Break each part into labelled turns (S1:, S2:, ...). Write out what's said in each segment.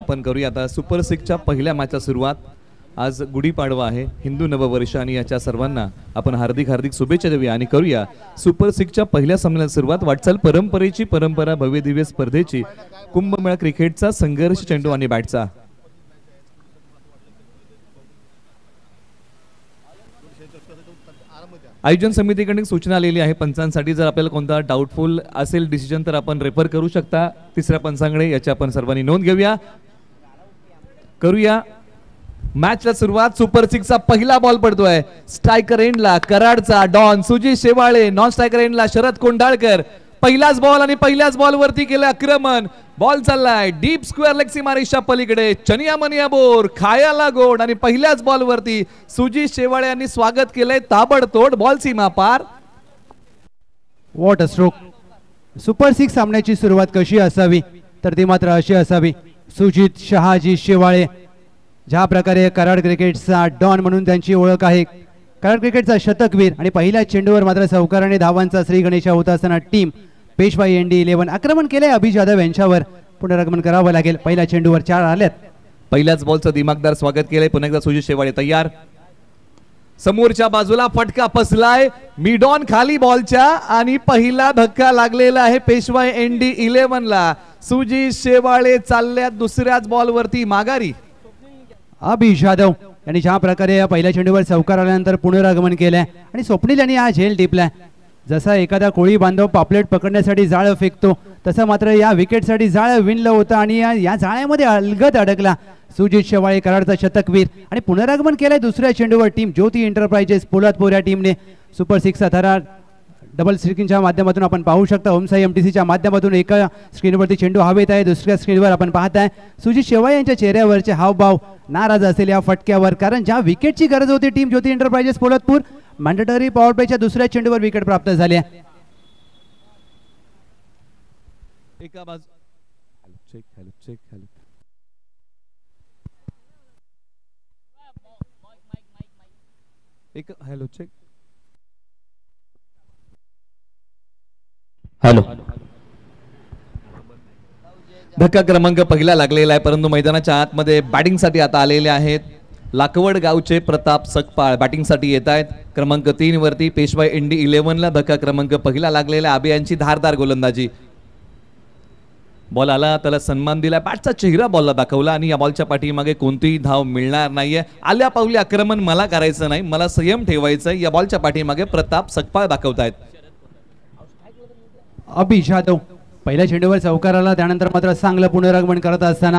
S1: आपण करूया आता सुपर 6च्या पहिल्या मॅचचा सुरुवात। आज गुढीपाडवा आहे, हिंदू नववर्ष आणि याच्या सर्वांना आपण हार्दिक हार्दिक शुभेच्छा देऊया आणि करूया सुपर 6च्या पहिल्या सामन्याला सुरुवात। वाटचाल परंपरेची परंपरा, भव्य दिव्य स्पर्धेची, कुंभमेळा क्रिकेटचा संघर्ष, चेंडू आणि बॅटचा। आयोजन समितीकडून सूचना आलेली आहे पंचांसाठी, जर आपल्याला कोणता डाऊटफुल असेल डिसिजन तर आपण रेफर करू शकता तिसऱ्या पंचांकडे, याची आपण सर्वांनी नोंद घेऊया। करूया मॅचला सुरुवात। सुपर 6चा पहिला बॉल पडतोय स्ट्रायकर एंडला कराडचा don Sujit Shewale, non striker एंडला शरद कोंडाळकर। पहिलाच बॉल आणि पहिल्याच बॉल वरती केलं आक्रमण, बॉल चाललाय डीप स्क्वेअर लेग सीमारेषा पलीकडे, चनिया मनिया बोर खायाला गोड आणि पहिल्याच बॉल वरती सुजित शेवाळे यांनी स्वागत केलंय ताबडतोड, बॉल सीमा पार।
S2: What a stroke. सुपर 6 सामन्याची सुरुवात कशी असावी तर ती मात्र अशी असावी। सुजित शहाजी शेवाळे, ज्या प्रकारे कराड क्रिकेटचा डॉन म्हणून त्यांची ओळख आहे, कराड क्रिकेटचा शतकवीर, आणि पहिल्या चेंडूवर मात्र सावकाराने धावांचा श्री गणेशा होत असताना टीम पेशवाई एनडी 11 आक्रमण केले अभि जाधव यांच्यावर पुनरागमन करावं लागेल। पहिल्या चेंडूवर 4 आल्यात।
S1: पहिल्याच बॉलचं दिमागदार स्वागत केलंय, पुन्हा एकदा सुजित शेवाळे तयार, समोरच्या बाजूला फटका फसलाय मिडॉन खाली बॉलच्या आणि पहिला धक्का लागलेला आहे पेशवाई एनडी 11ला। सुजित शेवाळे चालल्यात दुसऱ्याच बॉल वरती माघारी।
S2: अभि जाधव यांनी ज्या प्रकारे या पहिल्या चेंडूवर चौकार आल्यानंतर पुनरागमन केलंय आणि स्वप्नील यांनी हा झेल टिपलाय। जसा एखादा कोळी बांधव पापलेट पकडण्यासाठी जाळं फेकतो तसं मात्र या विकेटसाठी जाळं विणलं होतं आणि या जाळ्यामध्ये अलगद अडकला सुजित शेवाळे, कराडचा शतकवीर, आणि पुनरागमन केलंय दुसऱ्या चेंडूवर टीम ज्योती एंटरप्राइजेस पोलादपूर या टीमने। सुपर 6चा थरार डबल स्क्रीनच्या माध्यमातून आपण पाहू शकता, ओमसाई एमटीसीच्या माध्यमातून एका स्क्रीनवरती चेंडू हवेत आहे, दुसऱ्या स्क्रीनवर आपण पाहताय सुजित शेवाळे यांच्या चेहऱ्यावरचे हावभाव नाराज असेल या फटक्यावर, कारण ज्या विकेटची गरज होती टीम ज्योती एंटरप्राइजेस पोलादपूर, मॅन्डेटरी पॉवर प्लेच्या दुसऱ्या चेंडूवर विकेट प्राप्त झाली आहे।
S1: एका बाजू चेक हॅलो चेक हॅलो एक हॅलो चेक हॅलो। धक्का क्रमांक पहिला लागलेला आहे, परंतु मैदानाच्या आतमध्ये बॅटिंगसाठी आता आलेले आहेत लाकवड गावचे प्रताप सकपाळ, बॅटिंगसाठी येत आहेत। क्रमांक 3 वरती पेशवाई एनडी 11ला धक्का क्रमांक पहिला लागलेला, आबे यांची धारदार गोलंदाजी। बॉल आला, त्याला सन्मान दिला, बॅटचा चेहरा बॉलला दाखवला आणि या बॉलच्या पाठीमागे कोणतीही धाव मिळणार नाहीये। आल्या पावली आक्रमण मला करायचं नाही, मला संयम ठेवायचं, या बॉलच्या पाठीमागे प्रताप सकपाळ दाखवतायत।
S2: अभि जाधव पहिल्या चेंडूवर चौकार आला, त्यानंतर मात्र चांगलं पुनरागमन करत असताना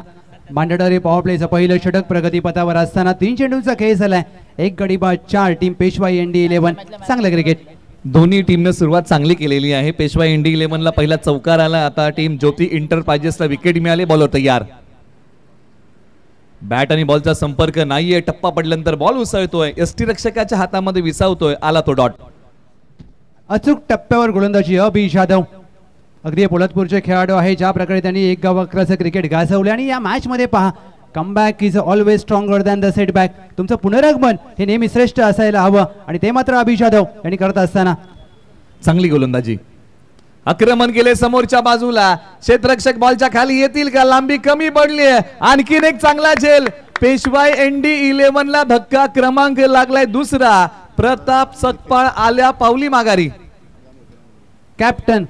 S2: मॅन्डेटरी पॉवर प्लेचं पहिलं षटक प्रगतीपथावर असताना 3 चेंडूंचा खेळ झालाय, 1 गडी बाद 4, टीम पेशवाई एनडी 11 चांगलं क्रिकेट।
S1: दोन्ही टीमने सुरुवात चांगली केलेली आहे। पेशवाई एनडी 11ला पहिला चौकार आला, आता टीम ज्योती एंटरप्राइजेसला विकेट मिळाली, बॉलर तयार, बॅट आणि बॉलचा संपर्क नाहीये, टप्पा पडल्यानंतर बॉल उसळतोय, एसटी रक्षकाच्या हातामध्ये विसावतोय, आला तो डॉट।
S2: अचूक टप्प्यावर गोलंदाजी अभि जाधव, अगदी पोलादपूरचे खेळाडू आहे, ज्या प्रकारे त्यांनी एक गावकराचं क्रिकेट गाजवले आणि या मॅच मध्ये पहा comeback is always stronger than the setback, तुमचं पुनरागमन हे नेहमी श्रेष्ठ असायला हवं आणि ते मात्र अभि जाधव यांनी करत असताना
S1: चांगली गोलंदाजी। आक्रमण केले समोरच्या बाजूला, क्षेत्ररक्षक बॉलच्या खाली येतील का, लांबी कमी पडली आहे, आणखीन एक चांगला झेल, पेशवाई एनडी 11ला धक्का क्रमांक लागलाय दुसरा, प्रताप सकपाळ आल्या पावली माघारी।
S2: कॅप्टन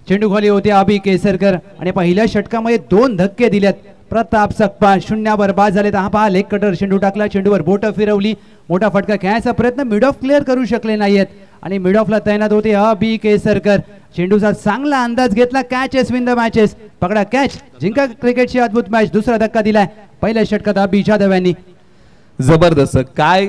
S2: चेंडू खाली होते अभि केसरकर आणि पहिल्या षटकामध्ये 2 धक्के दिलेत, प्रताप सकपाळ 0 बाद झाले। हा पहा लेग कटर चेंडू टाकला, चेंडूवर बोट फिरवली, मोठा फटका खेळायचा प्रयत्न, मिड ऑफ क्लिअर करू शकले नाहीयेत आणि मिड ऑफला तैनात होते अभि केसरकर, चेंडूचा चांगला अंदाज घेतला, कॅचेस विन द मॅचेस, पकडा कॅच, जिंका क्रिकेटची अद्भुत मॅच। दुसरा धक्का दिलाय पहिल्या षटकात अभि जाधव यांनी।
S1: जबरदस्त काय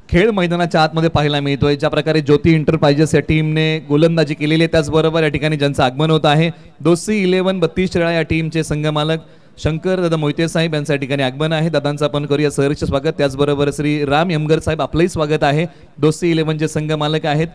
S1: खेळ मैदानाच्या आतमध्ये पाहायला मिळतोय, ज्या प्रकारे ज्योती एंटरप्राइजेस या टीमने गोलंदाजी केलेली आहे, त्याचबरोबर या ठिकाणी ज्यांचं आगमन होत आहे दोस्ती 11 32 खेळा या टीमचे संघमालक शंकर दादा मोहिते साहेब यांच्या ठिकाणी आगमन आहे, दादांचं आपण करूया सहर्ष स्वागत। त्याचबरोबर श्री राम यमगर साहेब आपलंही स्वागत आहे, दोस्ती 11चे संघमालक आहेत,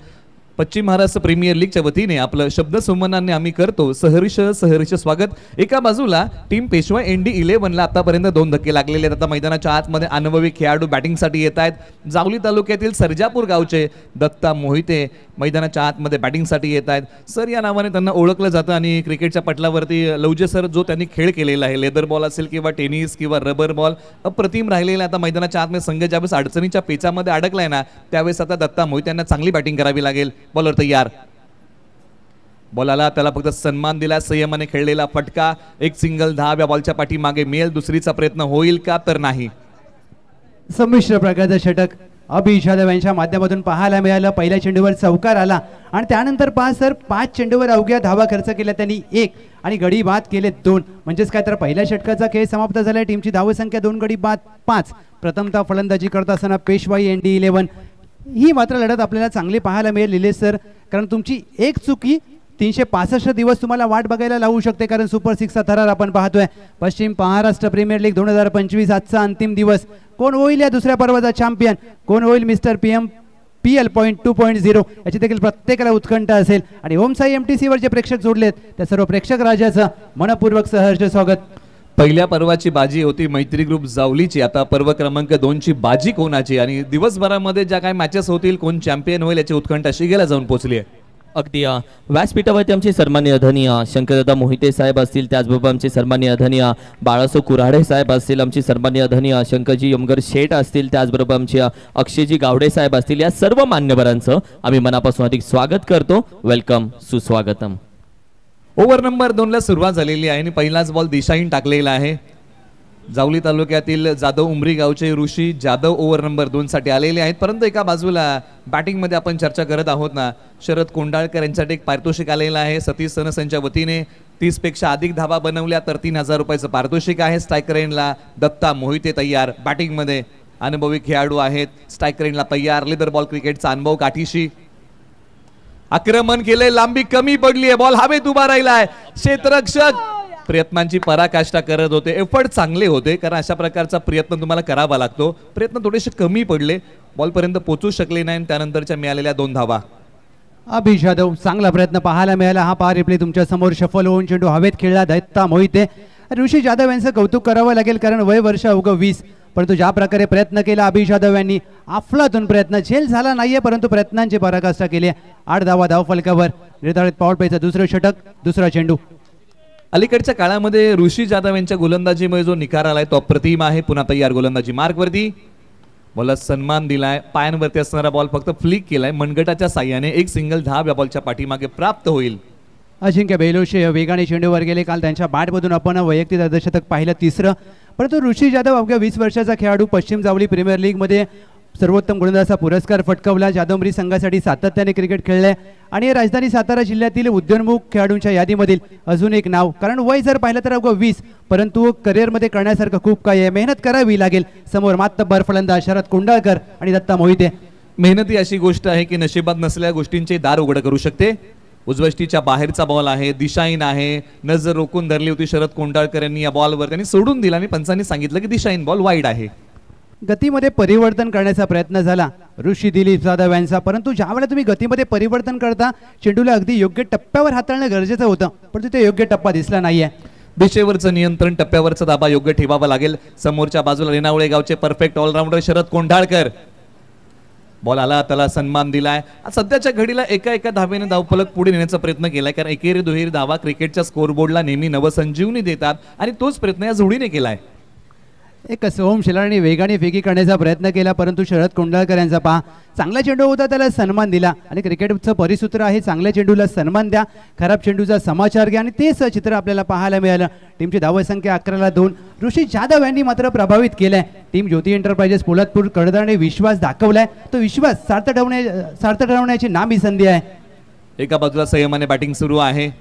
S1: पश्चिम महाराष्ट्र प्रीमियर लीगच्या वतीने आपलं शब्दसंवनाने आम्ही करतो सहर्ष स्वागत. एका बाजूला टीम पेशवा ND11ला आतापर्यंत 2 धक्के लागलेले आहेत. आता मैदानाच्या आतमध्ये अनुभवी खेळाडू बॅटिंगसाठी येत आहेत. जावली तालुक्यातील सर्जापूर गावचे दत्ता मोहिते मैदानाच्या आतमध्ये बॅटिंगसाठी येत आहेत. सर या नावाने त्यांना ओळखलं जातं आणि क्रिकेटच्या पटलावरती लवजे सर जो त्यांनी खेळ केलेला आहे, लेदर बॉल असेल किंवा टेनिस किंवा रबर बॉल, अप्रतिम राहिलेला. आता मैदानाच्या आतमध्ये संघ ज्यावेळेस अडचणीच्या पेचामध्ये अडकलाय ना, त्यावेळेस आता दत्ता मोहिते यांना चांगली बॅटिंग करावी लागेल. बॉलर तयार, बॉलाला त्याला फक्त सन्मान दिला. संयमाने खेळलेला फटका, एक सिंगल धाव या बॉलच्या पाठीमागे मिळेल. दुसरीचा प्रयत्न होईल का, तर नाही.
S2: संमिश्र प्रकारचं षटक अभिष यादव यांच्या माध्यमातून पाहायला मिळालं. पहिल्या चेंडूवर चौकार आला आणि त्यानंतर 5 चेंडूवर अवघ्या धावा खर्च केल्या त्यांनी 1 आणि गडी बाद केले 2. म्हणजेच काय तर पहिल्या षटकाचा खेळ समाप्त झाला. टीमची धावसंख्या 2, गडी बाद 5. प्रथमतः फलंदाजी करत असताना पेशवाई ND11 ही मात्र लढत आपल्याला चांगली पाहायला मिळेल निलेश सर, कारण तुमची एक चुकी 365 दिवस तुम्हाला वाट बघायला लावू शकते. कारण सुपर 6चा थरार आपण पाहतोय. पश्चिम महाराष्ट्र प्रीमियर लीग 2025 आजचा अंतिम दिवस. कोण होईल या दुसऱ्या पर्वाचा चॅम्पियन, कोण होईल मिस्टर PL.2.0 याची देखील प्रत्येकाला उत्कंठा असेल. आणि ओम साई MTC वर जे प्रेक्षक जोडलेत त्या सर्व प्रेक्षक राजाचं मनपूर्वक सहर्ष स्वागत.
S1: पहिल्या पर्वाची बाजी होती मैत्री ग्रुप जावलीची. आता पर्व क्रमांक 2ची बाजी कोणाची आणि दिवसभरामध्ये ज्या काही मॅचेस होतील, कोण चॅम्पियन होईल याची उत्कंठा शिगेला जाऊन पोहोचली आहे.
S3: अगदी व्यासपीठावरती आमचे सन्माननीय अधनीय शंकरदादा मोहिते साहेब असतील, त्याचबरोबर आमचे सन्माननीय अधनीय बाळासो कुऱ्हाडे साहेब असतील, आमचे सन्माननीय अधनीय शंकरजी यमगर शेठ असतील, त्याचबरोबर आमचे अक्षयजी गावडे साहेब असतील. या सर्व मान्यवरांचं आम्ही मनापासून अधिक स्वागत करतो. वेलकम, सुस्वागतम.
S1: ओव्हर नंबर 2ला सुरुवात झालेली आहे आणि पहिलाच बॉल दिशाहीन टाकलेला आहे. जावली तालुक्यातील जाधव उमरी गावचे ऋषी जाधव ओव्हर नंबर 2 साठी आलेले आहेत. परंतु एका बाजूला बॅटिंगमध्ये आपण चर्चा करत आहोत ना, शरद कोंडाळकर यांच्यासाठी एक पारितोषिक आलेलं आहे. सतीश सनस वतीने 30 पेक्षा अधिक धावा बनवल्या तर 3000 रुपयाचं पारितोषिक आहे. स्ट्रायकर एंडला दत्ता मोहिते तयार. बॅटिंगमध्ये अनुभवी खेळाडू आहेत. स्ट्रायकर एंडला तयार. लेदर बॉल क्रिकेटचा अनुभव काठीशी. आक्रमण केले, लांबी कमी पडली आहे, बॉल हवेत उभा राहिलाय. क्षेत्ररक्षक प्रयत्नांची पराकाष्ठा करत होते. एफर्ट चांगले होते, कारण अशा प्रकारचा प्रयत्न तुम्हाला करावा लागतो. प्रयत्न थोडेसे कमी पडले, बॉलपर्यंत पोहोचू शकले नाही. त्यानंतरच्या मिळालेल्या 2 धावा.
S2: अभिष यादव चांगला प्रयत्न पाहायला मिळाला. हा पार रिप्ले तुमच्या समोर शफल होऊन चेंडू हवेत खेळला. दत्ता मोहिते, ऋषी जाधव यांचं कौतुक करावं लागेल, कारण वय वर्ष अवघं 20, परंतु ज्या प्रकारे प्रयत्न केला अभिष यादव यांनी, अफलातून प्रयत्न, झेल झाला नाहीये परंतु प्रयत्नांची पराकाष्ठा केली. 8 धावा धावफलकावर. निर्धारित पॉवर प्लेचं दुसरं षटक, दुसरा चेंडू.
S1: अलीकडच्या काळामध्ये ऋषी जाधव यांच्या गोलंदाजीमुळे जो निकार आलाय तो अप्रतिम आहे. पुन्हा तयार गोलंदाजी मार्कवरती. बॉलला सन्मान दिलाय. पायांवरती असणारा बॉल फक्त फ्लिक केलाय. मनगटाच्या साह्याने एक सिंगल धाव या बॉलच्या पाठीमागे प्राप्त होईल.
S2: अजिंक्य बेलोशे वेगाने चेंडूवर गेले. काल त्यांच्या बॅटमधून आपण वैयक्तिक अर्धशतक पाहिलं, 3रं. परंतु ऋषी जाधव अवघ्या 20 वर्षाचा खेळाडू, पश्चिम जावली प्रीमियर लीगमध्ये सर्वोत्तम गोलंदाजाचा पुरस्कार पटकावला. जाधवमरी संघासाठी सातत्याने क्रिकेट खेळले आणि राजधानी सातारा जिल्ह्यातील उद्योन्मुख खेळाडूंच्या यादीमधील अजून एक नाव. कारण वय जर पाहिलं तर अवघं 20, परंतु करिअरमध्ये करण्यासारखं खूप काही आहे. मेहनत करावी लागेल. समोर मातब्बर फलंदाज शरद कोंडाळकर आणि दत्ता मोहिते.
S1: मेहनत ही अशी गोष्ट आहे की नशिबात नसलेल्या गोष्टींचे दार उघड करू शकते. उजवष्टीच्या बाहेरचा बॉल आहे, दिशाहीन आहे. नजर रोखून धरली होती शरद कोंडाळकर यांनी या बॉलवर, त्यांनी सोडून दिला आणि पंचांनी सांगितलं की दिशाहीन बॉल वाईड आहे.
S2: गतीमध्ये परिवर्तन करण्याचा प्रयत्न झाला ऋषी दिलीप जाधव यांचा, परंतु ज्यावेळेला तुम्ही गतीमध्ये परिवर्तन करता चेंडूला अगदी योग्य टप्प्यावर हाताळणं गरजेचं होतं, पण तिथे योग्य टप्पा दिसला नाहीये.
S1: दिशेवरचं नियंत्रण, टप्प्यावरचा दाबा योग्य ठेवावा लागेल. समोरच्या बाजूला रेणावळे गावचे perfect all-rounder Sharad Kondalkar. Ball आला, त्याला सन्मान दिलाय. सध्याच्या घडीला एका धावेने धावफलक पुढे नेण्याचा प्रयत्न केलाय, कारण एकेरी दुहेरी धावा क्रिकेटच्या स्कोरबोर्डला नेहमी नवसंजीवनी देतात आणि तोच प्रयत्न या जोडीने केलाय.
S2: एक सोहम शिलानी वेगाने फेकी करण्याचा प्रयत्न केला, परंतु शरद कोंडाळकर यांचा पहा चांगला चेंडू होता, त्याला सन्मान दिला. आणि क्रिकेटचं परिसूत्र आहे चांगल्या चेंडूला सन्मान द्या, खराब चेंडूचा समाचार घ्या, आणि तेच चित्र आपल्याला पाहायला मिळालं. टीमची धावसंख्या 11-2. ऋषी जाधव यांनी मात्र प्रभावित केलंय. टीम ज्योती एंटरप्राइजेस पोलादपूर कर्णधाराने विश्वास दाखवलाय, तो विश्वास सार्थ ठरवण्याची नामी संधी आहे.
S1: एका बाजूला संयमाने बॅटिंग सुरू आहे,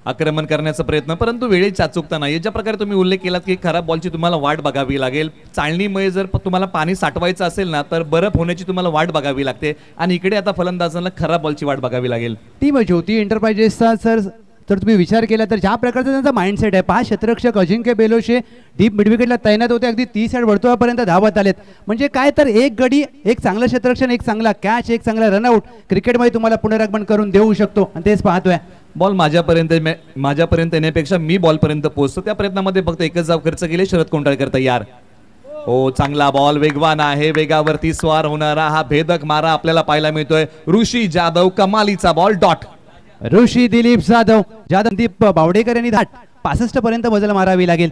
S1: आक्रमण करण्याचा प्रयत्न, परंतु वेळेची अचूकता नाही. ज्या प्रकारे तुम्ही उल्लेख केलात की खराब बॉलची तुम्हाला वाट बघावी लागेल. चाळणीमुळे जर तुम्हाला पाणी साठवायचं असेल ना, तर बरफ होण्याची तुम्हाला वाट बघावी लागते, आणि इकडे आता फलंदाजांना खराब बॉलची वाट बघावी लागेल.
S2: टीम ज्योती एंटरप्राइजेसचा सर तर तुम्ही विचार केला तर ज्या प्रकारचा त्यांचा माइंडसेट आहे, 5 क्षेत्ररक्षक अजिंक्य बेलोशे डीप मिडविकेटला तैनात होते, अगदी 30 वर्तुळापर्यंत धावत आलेत. म्हणजे काय तर एक गडी, एक चांगलं क्षेत्ररक्षण, एक चांगला कॅच, एक चांगला रनआउट क्रिकेटमध्ये तुम्हाला पुनरागमन करून देऊ शकतो आणि तेच पाहतोय.
S1: बॉल माझ्यापर्यंत येण्यापेक्षा मी बॉलपर्यंत पोहोचतो, त्या प्रयत्नामध्ये फक्त एकच धाव खर्च केली. शरद कोंडाळकर तयार. हो, चांगला बॉल, वेगवान आहे, वेगावरती स्वार होणारा हा भेदक मारा आपल्याला पाहायला मिळतोय. ऋषी जाधव, कमालीचा बॉल, डॉट.
S2: ऋषी दिलीप जाधव बावडेकर यांनी 65 पर्यंत बदल मारावी लागेल.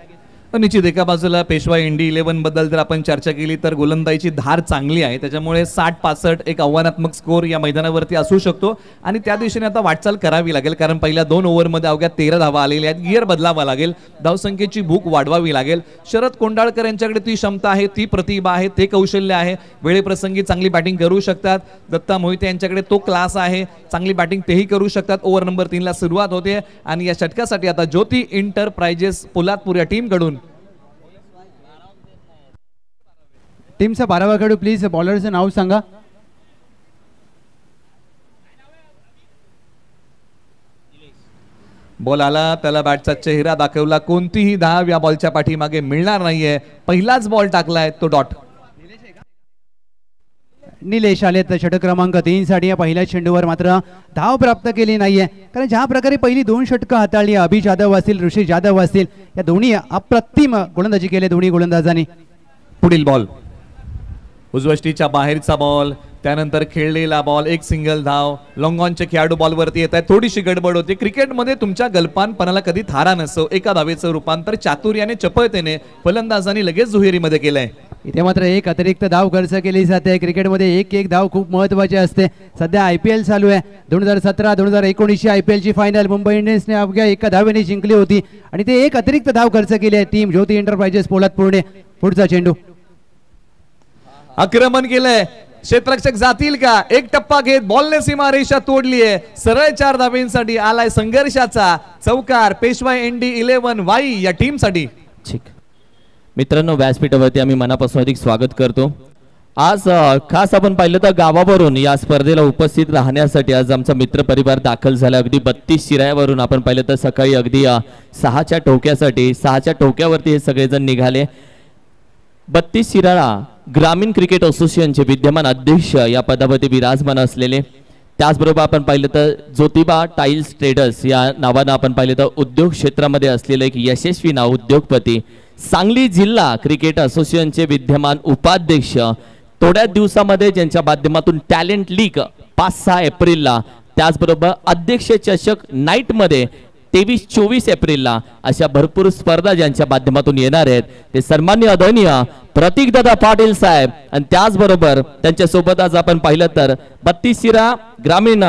S1: निश्चित एका बाजूला पेशवा इंडी 11 बद्दल जर आपण चर्चा केली तर गोलंदाजीची धार चांगली आहे, त्याच्यामुळे 60-65 एक आव्हानात्मक स्कोर या मैदानावरती असू शकतो आणि त्या दिशेने आता वाटचाल करावी लागेल, कारण पहिल्या 2 ओव्हरमध्ये अवघ्या 13 धावा आलेल्या आहेत. गिअर बदलावा लागेल, धावसंख्येची भूक वाढवावी लागेल. शरद कोंडाळकर यांच्याकडे ती क्षमता आहे, ती प्रतिभा आहे, ते कौशल्य आहे, वेळेप्रसंगी चांगली बॅटिंग करू शकतात. दत्ता मोहिते यांच्याकडे तो क्लास आहे, चांगली बॅटिंग तेही करू शकतात. ओव्हर नंबर 3 ला सुरुवात होते आणि या षटकासाठी आता ज्योती एंटरप्राइजेस पोलादपूर या टीमकडून
S2: टीमचा 12वा खेळाडू प्लीज बॉलरचं नाव सांगा.
S1: बॉल आला, त्याला बॅटचा चेहरा दाखवला. कोणतीही धाव या बॉलच्या पाठीमागे मिळणार नाहीये. पहिलाच बॉल टाकलाय तो डॉट.
S2: निलेश आले तर षटक क्रमांक 3 साठी या पहिल्या चेंडूवर मात्र धाव प्राप्त केली नाहीये, कारण ज्या प्रकारे पहिली 2 षटकं हाताळली अभि जाधव असतील, ऋषी जाधव असतील, या दोन्ही अप्रतिम गोलंदाजी केली दोन्ही गोलंदाजांनी.
S1: पुढील बॉल उजवष्टीच्या बाहेरचा बॉल, त्यानंतर खेळलेला बॉल, एक सिंगल धाव. लॉंगॉनचे खेळाडू बॉलवरती येत आहेत. थोडीशी गडबड होती. क्रिकेटमध्ये तुमच्या गलपानपणाला कधी थारा नसतो. एका धावेचं रूपांतर चातुर्याने, चपळतेने फलंदाजांनी लगेच दुहेरीमध्ये केलंय.
S2: इथे मात्र एक अतिरिक्त धाव खर्च केली जाते. क्रिकेटमध्ये एक धाव खूप महत्वाची असते. सध्या IPL चालू आहे. 2017-2019 IPL ची फायनल मुंबई इंडियन्सने अवघ्या 1 धावेने जिंकली होती आणि ते एक अतिरिक्त धाव खर्च केली आहे टीम ज्योती एंटरप्राइजेस पोलादपूरने. पुढचा चेंडू
S1: आक्रमण केलंय. क्षेत्ररक्षक जातील का? एक टप्पा घेत बॉलने सीमारेषा तोडलीये. सरळ 4 धावेंसाठी आलाय संघर्षाचा चौकार पेशवा इंडी 11 वाई या टीमसाठी.
S3: ठीक मित्रांनो, व्यासपीठावरती आम्ही मनापासून अधिक स्वागत करतो. आज खास आपण पाहिलं तर गावावरून या स्पर्धेला उपस्थित राहण्यासाठी आज आमचा मित्र परिवार दाखल झाला. अगदी 32 शिरायावरून आपण पाहिलं तर सकाळी अगदी 6च्या टोक्यासाठी 6च्या टोक्यावरती हे सगळेजण निघाले. 32 शिराळा ग्रामीण क्रिकेट असोसिएशनचे विद्यमान अध्यक्ष या पदावरती विराजमान असलेले, त्याचबरोबर आपण पाहिलं तर ज्योतिबा टाइल्स ट्रेडर्स या नावानं आपण पाहिलं तर उद्योग क्षेत्रामध्ये असलेलं एक यशस्वी नाव उद्योगपती, सांगली जिल्हा क्रिकेट असोसिएशनचे विद्यमान उपाध्यक्ष, थोड्याच दिवसामध्ये ज्यांच्या माध्यमातून टॅलेंट लीग 5-6 एप्रिलला, त्याचबरोबर अध्यक्ष चषक नाईटमध्ये 23-24 एप्रिलला अशा भरपूर स्पर्धा ज्यांच्या माध्यमातून येणार आहेत ते सन्माननीय आदरणीय प्रतीकदादा पाटील साहेब आणि त्याचबरोबर त्यांच्यासोबत आज आपण पाहिलं तर 32 शिरा ग्रामीण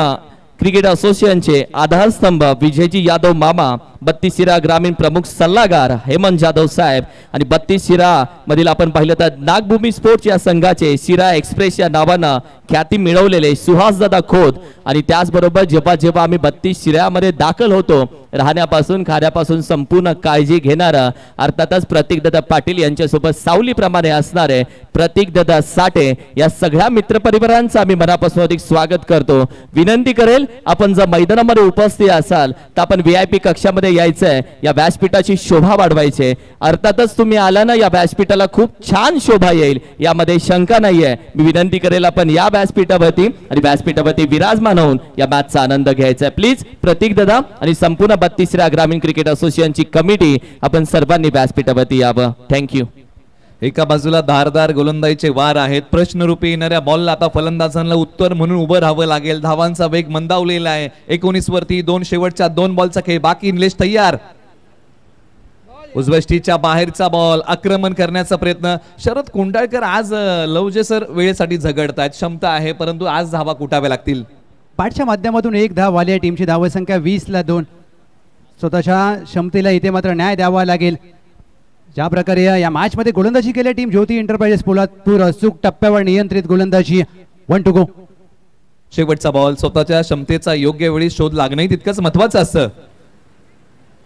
S3: क्रिकेट असोसिएशनचे आधारस्तंभ विजयजी यादव मामा, 32 शिरा ग्रामीण प्रमुख सल्लागार हेमंत जाधव साहेब आणि 32 शिरा मधील आपण पाहिलं तर नागभूमी स्पोर्ट्स या संघाचे शिरा एक्सप्रेस या नावानं ख्याती मिळवलेले सुहासदादा खोत आणि त्याचबरोबर जेव्हा जेव्हा आम्ही 32 शिरामध्ये दाखल होतो राहण्यापासून खाण्यापासून संपूर्ण काळजी घेणारा अर्थातच प्रतीकदादा पाटील यांच्यासोबत सावलीप्रमाणे असणारे प्रतीकदादा साठे या सगळ्या मित्रपरिवारांचं आम्ही मनापासून अधिक स्वागत करतो. विनंती करेल आपण जर मैदानामध्ये उपस्थित असाल तर आपण VIP कक्षामध्ये यायचंय, या व्यासपीठाची शोभा वाढवायची. अर्थातच तुम्ही आला ना या व्यासपीठाला खूप छान शोभा येईल, यामध्ये शंका नाहीये. मी विनंती करेल आपण या व्यासपीठावरती आणि व्यासपीठावरती विराजमान होऊन या मॅचचा आनंद घ्यायचा. प्लीज प्रतीकदादा आणि संपूर्ण 32 ग्रामीण क्रिकेट असोसिएशनची कमिटी आपण सर्वांनी व्यासपीठावरती यावं. थँक्यू.
S1: एका बाजूला धारदार गोलंदाजीचे वार आहेत. प्रश्नरूपी येणाऱ्या बॉलला आता फलंदाजांना उत्तर म्हणून उभं राहावं लागेल. धावांचा वेग मंदावलेला आहे. 19 वरती 2 शेवटच्या 2 बॉलचा खेळ बाकी. निलेश तयार. उजवष्टीच्या बाहेरचा बॉल, आक्रमण करण्याचा प्रयत्न. शरद कोंडाळकर आज लवजेसर वेळेसाठी झगडतायत. क्षमता आहे परंतु आज धावा कुटाव्या लागतील.
S2: पाठच्या माध्यमातून 1 धाव आली आहे. टीमची धावसंख्या 20-2. स्वतःच्या क्षमतेला इथे मात्र न्याय द्यावा लागेल. ज्या प्रकारे या मॅच मध्ये गोलंदाजी केली टीम ज्योती एंटरप्राइजेस पोलादपूर अचूक टप्प्यावर नियंत्रित गोलंदाजी. 1 to go.
S1: शेवटचा बॉल. स्वतःच्या क्षमतेचा योग्य वेळी शोध लागणंही तितकंच महत्वाचं असतं.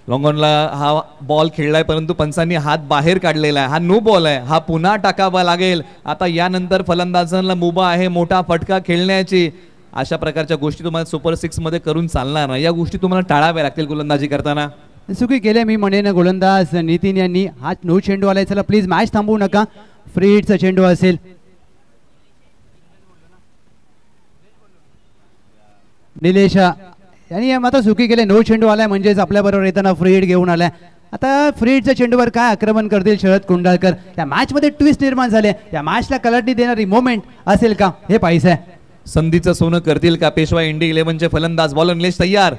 S1: लॉंगॉनला हा बॉल खेळलाय परंतु पंचांनी हात बाहेर काढलेला आहे. हा नो बॉल आहे. हा पुन्हा टाकावा लागेल. आता यानंतर फलंदाजांना मुभा आहे मोठा फटका खेळण्याची. अशा प्रकारच्या गोष्टी तुम्हाला सुपर 6 मध्ये करून चालणार नाही. या गोष्टी तुम्हाला टाळाव्या लागतील गोलंदाजी करताना.
S2: चुकी केले मी म्हणेन गोलंदाज नितीन यांनी. हा नो चेंडू आलाय, चला प्लीज मॅच थांबवू नका. फ्री हिटचा चेंडू असेल. निलेश यांनी आता चुकी केले. नो चेंडू आलाय म्हणजेच आपल्या बरोबर येताना फ्री हिट घेऊन आलाय. आता फ्री हिटच्या चेंडूवर काय आक्रमण करतील शरद कुंडाळकर. या मॅच मध्ये ट्विस्ट निर्माण झाले. या मॅचला कलाटणी देणारी मोमेंट असेल का हे पाहिजे.
S1: संधीचं सोनं करतील का पेशवा इंडी 11चे फलंदाज. बॉलर निलेश तयार.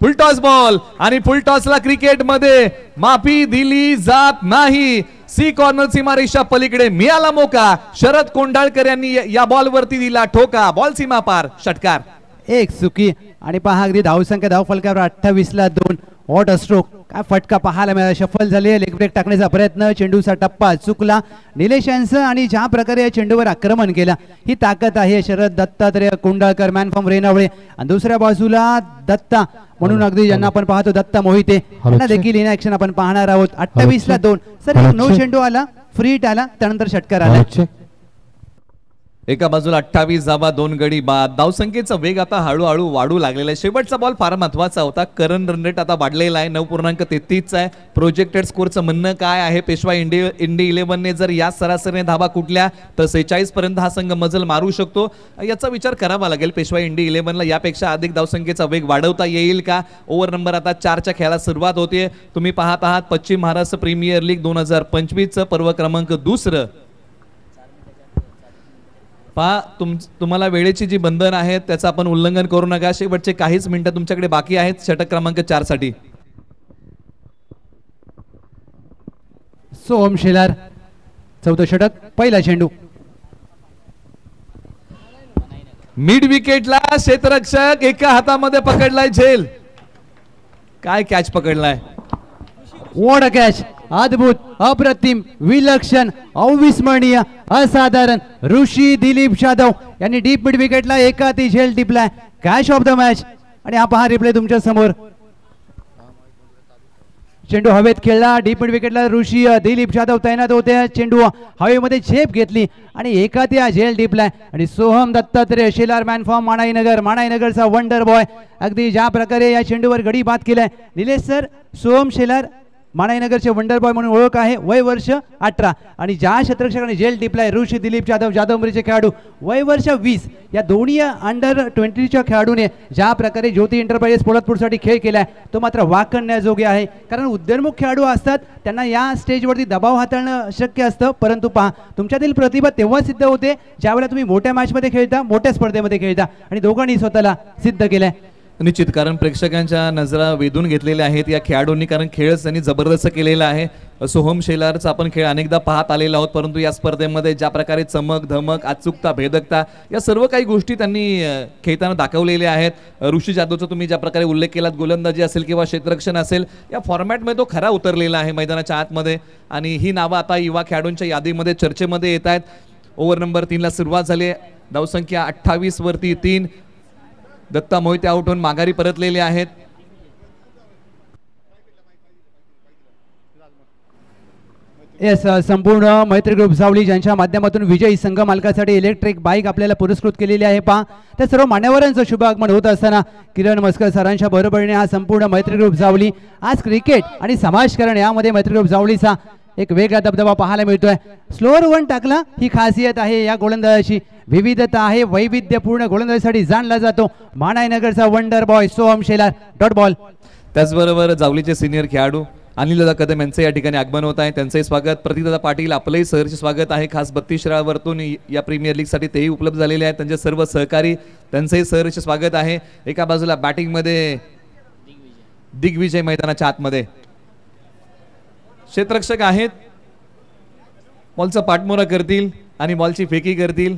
S1: फुल टॉस बॉल आणि फुल टॉसला क्रिकेटमध्ये माफी दिली जात नाही. सी कॉर्नर सीमारेषा पलीकडे मिळाला मोका. शरद कोंडाळकर यांनी या बॉलवरती दिला ठोका. बॉल सीमा पार, षटकार.
S2: एक चुकी आणि पहा अगदी धावसंख्या धावफलकावर 28ला 2. What a stroke. काय फटका पाहायला मिळाला. शफल झाले. लेग ब्रेक टाकण्याचा प्रयत्न. चेंडूचा टप्पा चुकला निलेश यांचं आणि ज्या प्रकारे या चेंडूवर आक्रमण केलं ही ताकद आहे शरद दत्तात्रय कुंडाळकर मॅन फ्रॉम रेणावळे. आणि दुसऱ्या बाजूला दत्ता म्हणून अगदी ज्यांना आपण पाहतो दत्ता मोहिते त्यांना देखील इन ॲक्शन आपण पाहणार आहोत. 28ला 2. सर नो चेंडू आला, फ्री हिट आला, त्यानंतर षटकार आला.
S1: एका बाजूला 28 धावा 2 गडी बाद. धावसंख्येचा वेग आता हळूहळू वाढू लागलेला आहे. शेवटचा बॉल फार महत्वाचा होता. करंट रन रेट आता वाढलेला आहे 9.33 आहे. प्रोजेक्टेड स्कोरचं म्हणणं काय आहे. पेशवा इंडी 11ने जर या सरासरीने धावा कुठल्या तर 46 पर्यंत हा संघ मजल मारू शकतो. याचा विचार करावा लागेल. पेशवा इंडी 11ला यापेक्षा अधिक धावसंख्येचा वेग वाढवता येईल का. ओव्हर नंबर आता 4च्या खेळाला सुरुवात होते. तुम्ही पाहत आहात पश्चिम महाराष्ट्र प्रीमियर लीग 2025 पर्व क्रमांक 2. पहा तुम्हाला वेळेची जी बंधन आहेत त्याचं आपण उल्लंघन करू नका. शेवटचे काहीच मिनिटं तुमच्याकडे बाकी आहेत षटक क्रमांक 4 साठी.
S2: सोहम शेलार चौथं षटक. पहिला चेंडू
S1: मिड विकेटला क्षेत्ररक्षक एका हातामध्ये पकडलाय झेल. काय कॅच पकडलाय.
S2: What a catch. अद्भुत, अप्रतिम, विलक्षण, अविस्मरणीय, असाधारण. ऋषी दिलीप जाधव यांनी डीप मिड विकेटला एका ती झेल टिपलाय. Catch of the match. आणि हा पहा रिप्ले तुमच्या समोर. चेंडू हवेत खेळला. डीप मिड विकेटला ऋषी दिलीप जाधव तैनात होते. चेंडू हवेमध्ये झेप घेतली आणि एका ती झेल टिपलाय. आणि सोहम दत्तात्रय शेलार मॅन फ्रॉम माणाईनगरचा वंडर बॉय. अगदी ज्या प्रकारे या चेंडूवर गडी बाद केलाय. निलेश सर, सोहम शेलार माणाईनगरचे वंडर बॉय म्हणून ओळख आहे. वय वर्ष 18 आणि ज्या क्षेत्ररक्षकाने झेल टिपलाय ऋषी दिलीप जाधव जाधवमरीचे खेळाडू वय वर्ष 20. या दोन्ही अंडर 20च्या खेळाडूने ज्या प्रकारे ज्योती एंटरप्राइजेस पोलादपूरसाठी खेळ केलाय तो मात्र वाखण्याजोगे आहे. कारण उद्योन्मुख खेळाडू असतात त्यांना या स्टेजवरती दबाव हाताळणं शक्य असतं. परंतु पहा तुमच्यातील प्रतिभा तेव्हा सिद्ध होते ज्यावेळेला तुम्ही मोठ्या मॅचमध्ये खेळता, मोठ्या स्पर्धेमध्ये खेळता. आणि दोघांनी स्वतःला सिद्ध केलंय.
S1: निश्चित, कारण प्रेक्षकांच्या नजरा वेधून घेतलेल्या आहेत या खेळाडूंनी. कारण खेळच त्यांनी जबरदस्त केलेला आहे. सोहम शेलारचा आपण खेळ अनेकदा पाहत आलेला आहोत. परंतु या स्पर्धेमध्ये ज्या प्रकारे चमक धमक अचूकता भेदकता या सर्व काही गोष्टी त्यांनी खेळताना दाखवलेल्या आहेत. ऋषी जाधवचा तुम्ही ज्या प्रकारे उल्लेख केलात, गोलंदाजी असेल किंवा क्षेत्ररक्षण असेल या फॉर्मॅटमध्ये तो खरा उतरलेला आहे मैदानाच्या आतमध्ये. आणि ही नावं आता युवा खेळाडूंच्या यादीमध्ये चर्चेमध्ये येत आहेत. ओव्हर नंबर 3ला सुरुवात झाली. धावसंख्या 28 वरती 3. दत्ता मोहिते आउट होऊन माघारी परतलेले आहेत.
S2: संपूर्ण मैत्री ग्रुप जावली ज्यांच्या माध्यमातून विजयी संघ मालकासाठी इलेक्ट्रिक बाईक आपल्याला पुरस्कृत केलेली आहे. पहा त्या सर्व मान्यवरांचं शुभ आगमन होत असताना किरण मस्कर सरांच्या बरोबरीने हा संपूर्ण मैत्री ग्रुप जावली आज क्रिकेट आणि समाजकारण यामध्ये मैत्री ग्रुप जावलीचा एक वेगळा दबदबा पाहायला मिळतोय. स्लोअर वन टाकला ही खासियत आहे या गोलंदाजाची. विविधता आहे, वैविध्यपूर्ण गोलंदाजीसाठी जाणला जातो माणाईनगरचा wonder boy Soham Shelar. Dot ball.
S1: त्याचबरोबर जावलीचे सिनियर खेळाडू अनिलदादा कदम यांचं या ठिकाणी आगमन होत आहे. त्यांचंही स्वागत. प्रतिदादा पाटील आपलंही सहर्ष स्वागत आहे. खास 32 शिराळवरतून या प्रीमियर लीगसाठी तेही उपलब्ध झालेले आहेत. त्यांचे सर्व सहकारी त्यांचंही सहर्ष स्वागत आहे. एका बाजूला बॅटिंगमध्ये दिग्विजय मैदानाच्या आतमध्ये क्षेत्ररक्षक आहेत. बॉलचा पाठमोरा करतील आणि बॉलची फेकी करतील.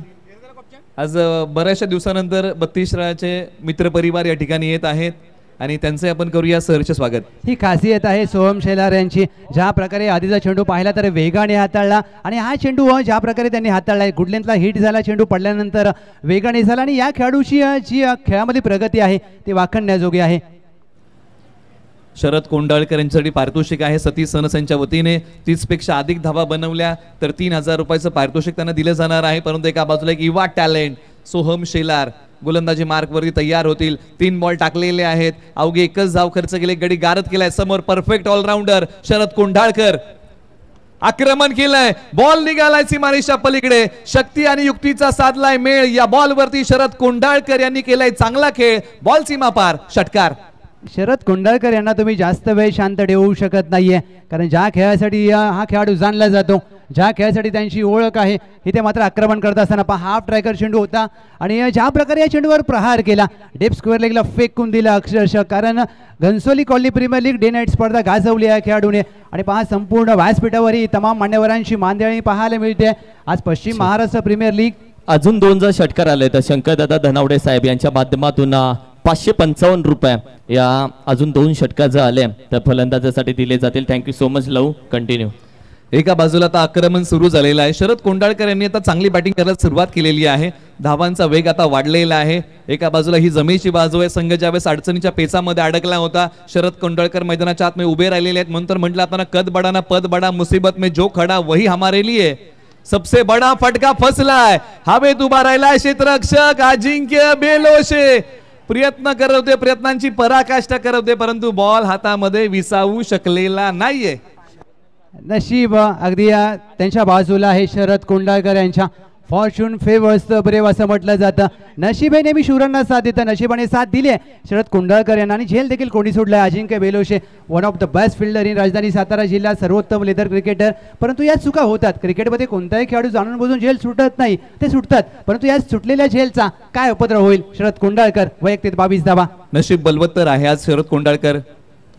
S1: आज बऱ्याचशा दिवसानंतर 32 शिराळचे मित्रपरिवार या ठिकाणी येत आहेत आणि त्यांचे आपण करूया सहर्ष स्वागत.
S2: ही खासियत आहे सोहम शेलार यांची. ज्या प्रकारे आधीचा चेंडू पाहिला तर वेगाने हाताळला आणि हा चेंडू ज्या प्रकारे त्यांनी हाताळला गुडलेंथला हिट झाला. चेंडू पडल्यानंतर वेगाने झाला आणि या खेळाडूची जी खेळामध्ये प्रगती आहे ती वाखण्याजोगी आहे.
S1: शरद कोंडाळकर यांच्यासाठी पारितोषिक आहे. सतीश सनसेंच्या वतीने 30 पेक्षा अधिक धावा बनवल्या तर 3000 रुपयाचं पारितोषिक त्यांना दिलं जाणार आहे. परंतु एका बाजूला एक युवा टॅलेंट सोहम शेलार गोलंदाजी मार्कवरती तयार होतील. 3 बॉल टाकलेले आहेत. अवघे एकच धाव खर्च केले. गडी गारद केलाय. समोर परफेक्ट ऑलराऊंडर शरद कोंढाळकर आक्रमण केलंय. बॉल निघालाय सीमारेषा पलीकडे. शक्ती आणि युक्तीचा साधलाय मेळ. या बॉल वरती शरद कोंढाळकर यांनी केलाय चांगला खेळ. बॉल सीमा पार. षटकार.
S2: शरद कोंढाळकर यांना तुम्ही जास्त वेळ शांत ठेवू शकत नाहीये, कारण ज्या खेळासाठी हा खेळाडू जाणला जातो, ज्या खेळासाठी त्यांची ओळख आहे, इथे मात्र आक्रमण करत असताना हाफ ट्रॅकर चेंडू होता आणि ज्या प्रकारे या चेंडूवर प्रहार केला, डेप स्क्वेअर लेगला फेकून दिला अक्षरशः. कारण Ghansoli colony premier league day night स्पर्धा गाजवली या खेळाडूने आणि संपूर्ण व्यासपीठावरही तमाम मान्यवरांची मांदियाळी पाहायला मिळते. आज पश्चिम महाराष्ट्र प्रीमियर लीग
S3: अजून 2 जर षटकार आले तर शंकरदादा धनावडे साहेब यांच्या माध्यमातून 555 रुपये या अजून 2 षटकार जर आले तर फलंदाजासाठी दिले जातील. Thank you so much. Love continue.
S1: एका बाजूला आता आक्रमण सुरू झालेलं आहे. शरद कोंढाळकर यांनी आता चांगली बॅटिंग करायला सुरुवात केलेली आहे. धावांचा वेग आता वाढलेला आहे. एका बाजूला ही जमेची बाजू आहे. संघ ज्यावेळेस अडचणीच्या पेचामध्ये अडकला होता, शरद कोंढाळकर मैदानाच्या आतमध्ये उभे राहिलेले आहेत. म्हणून तर म्हटलं आता कद बडा ना पद बडा, मुसीबत में जो खडा वही हमारे लिए. सबसे बडा फटका फसलाय. हवेत उभा राहिलाय क्षेत्ररक्षक अजिंक्य बेलोशे. प्रयत्न करत होते, प्रयत्नांची पराकाष्ठा करत होते, परंतु बॉल हातामध्ये विसावू शकलेला नाहीये.
S2: नशीब अगदी त्यांच्या बाजूला आहे. शरद कोंढाळकर यांच्या फॉर्च्यून फेवर्स ब्रेव असं म्हटलं जातं. नशीब हे नेहमी शूरांना साथ देतं. नशिबाने साथ दिली आहे शरद कोंढाळकर यांना आणि झेल देखील कोणी सोडलाय. Ajinkya Beloshe one of the best fielder in राजधानी सातारा जिल्हा, सर्वोत्तम लेदर क्रिकेटर. परंतु या चुका होतात. क्रिकेटमध्ये कोणताही खेळाडू जाणून बुजून झेल सुटत नाही, ते सुटतात. परंतु या सुटलेल्या झेलचा काय उपद्रव होईल. शरद कोंढाळकर वैयक्तिक 22 धावा.
S1: नशीब बलवत्तर आहे आज शरद कोंढाळकर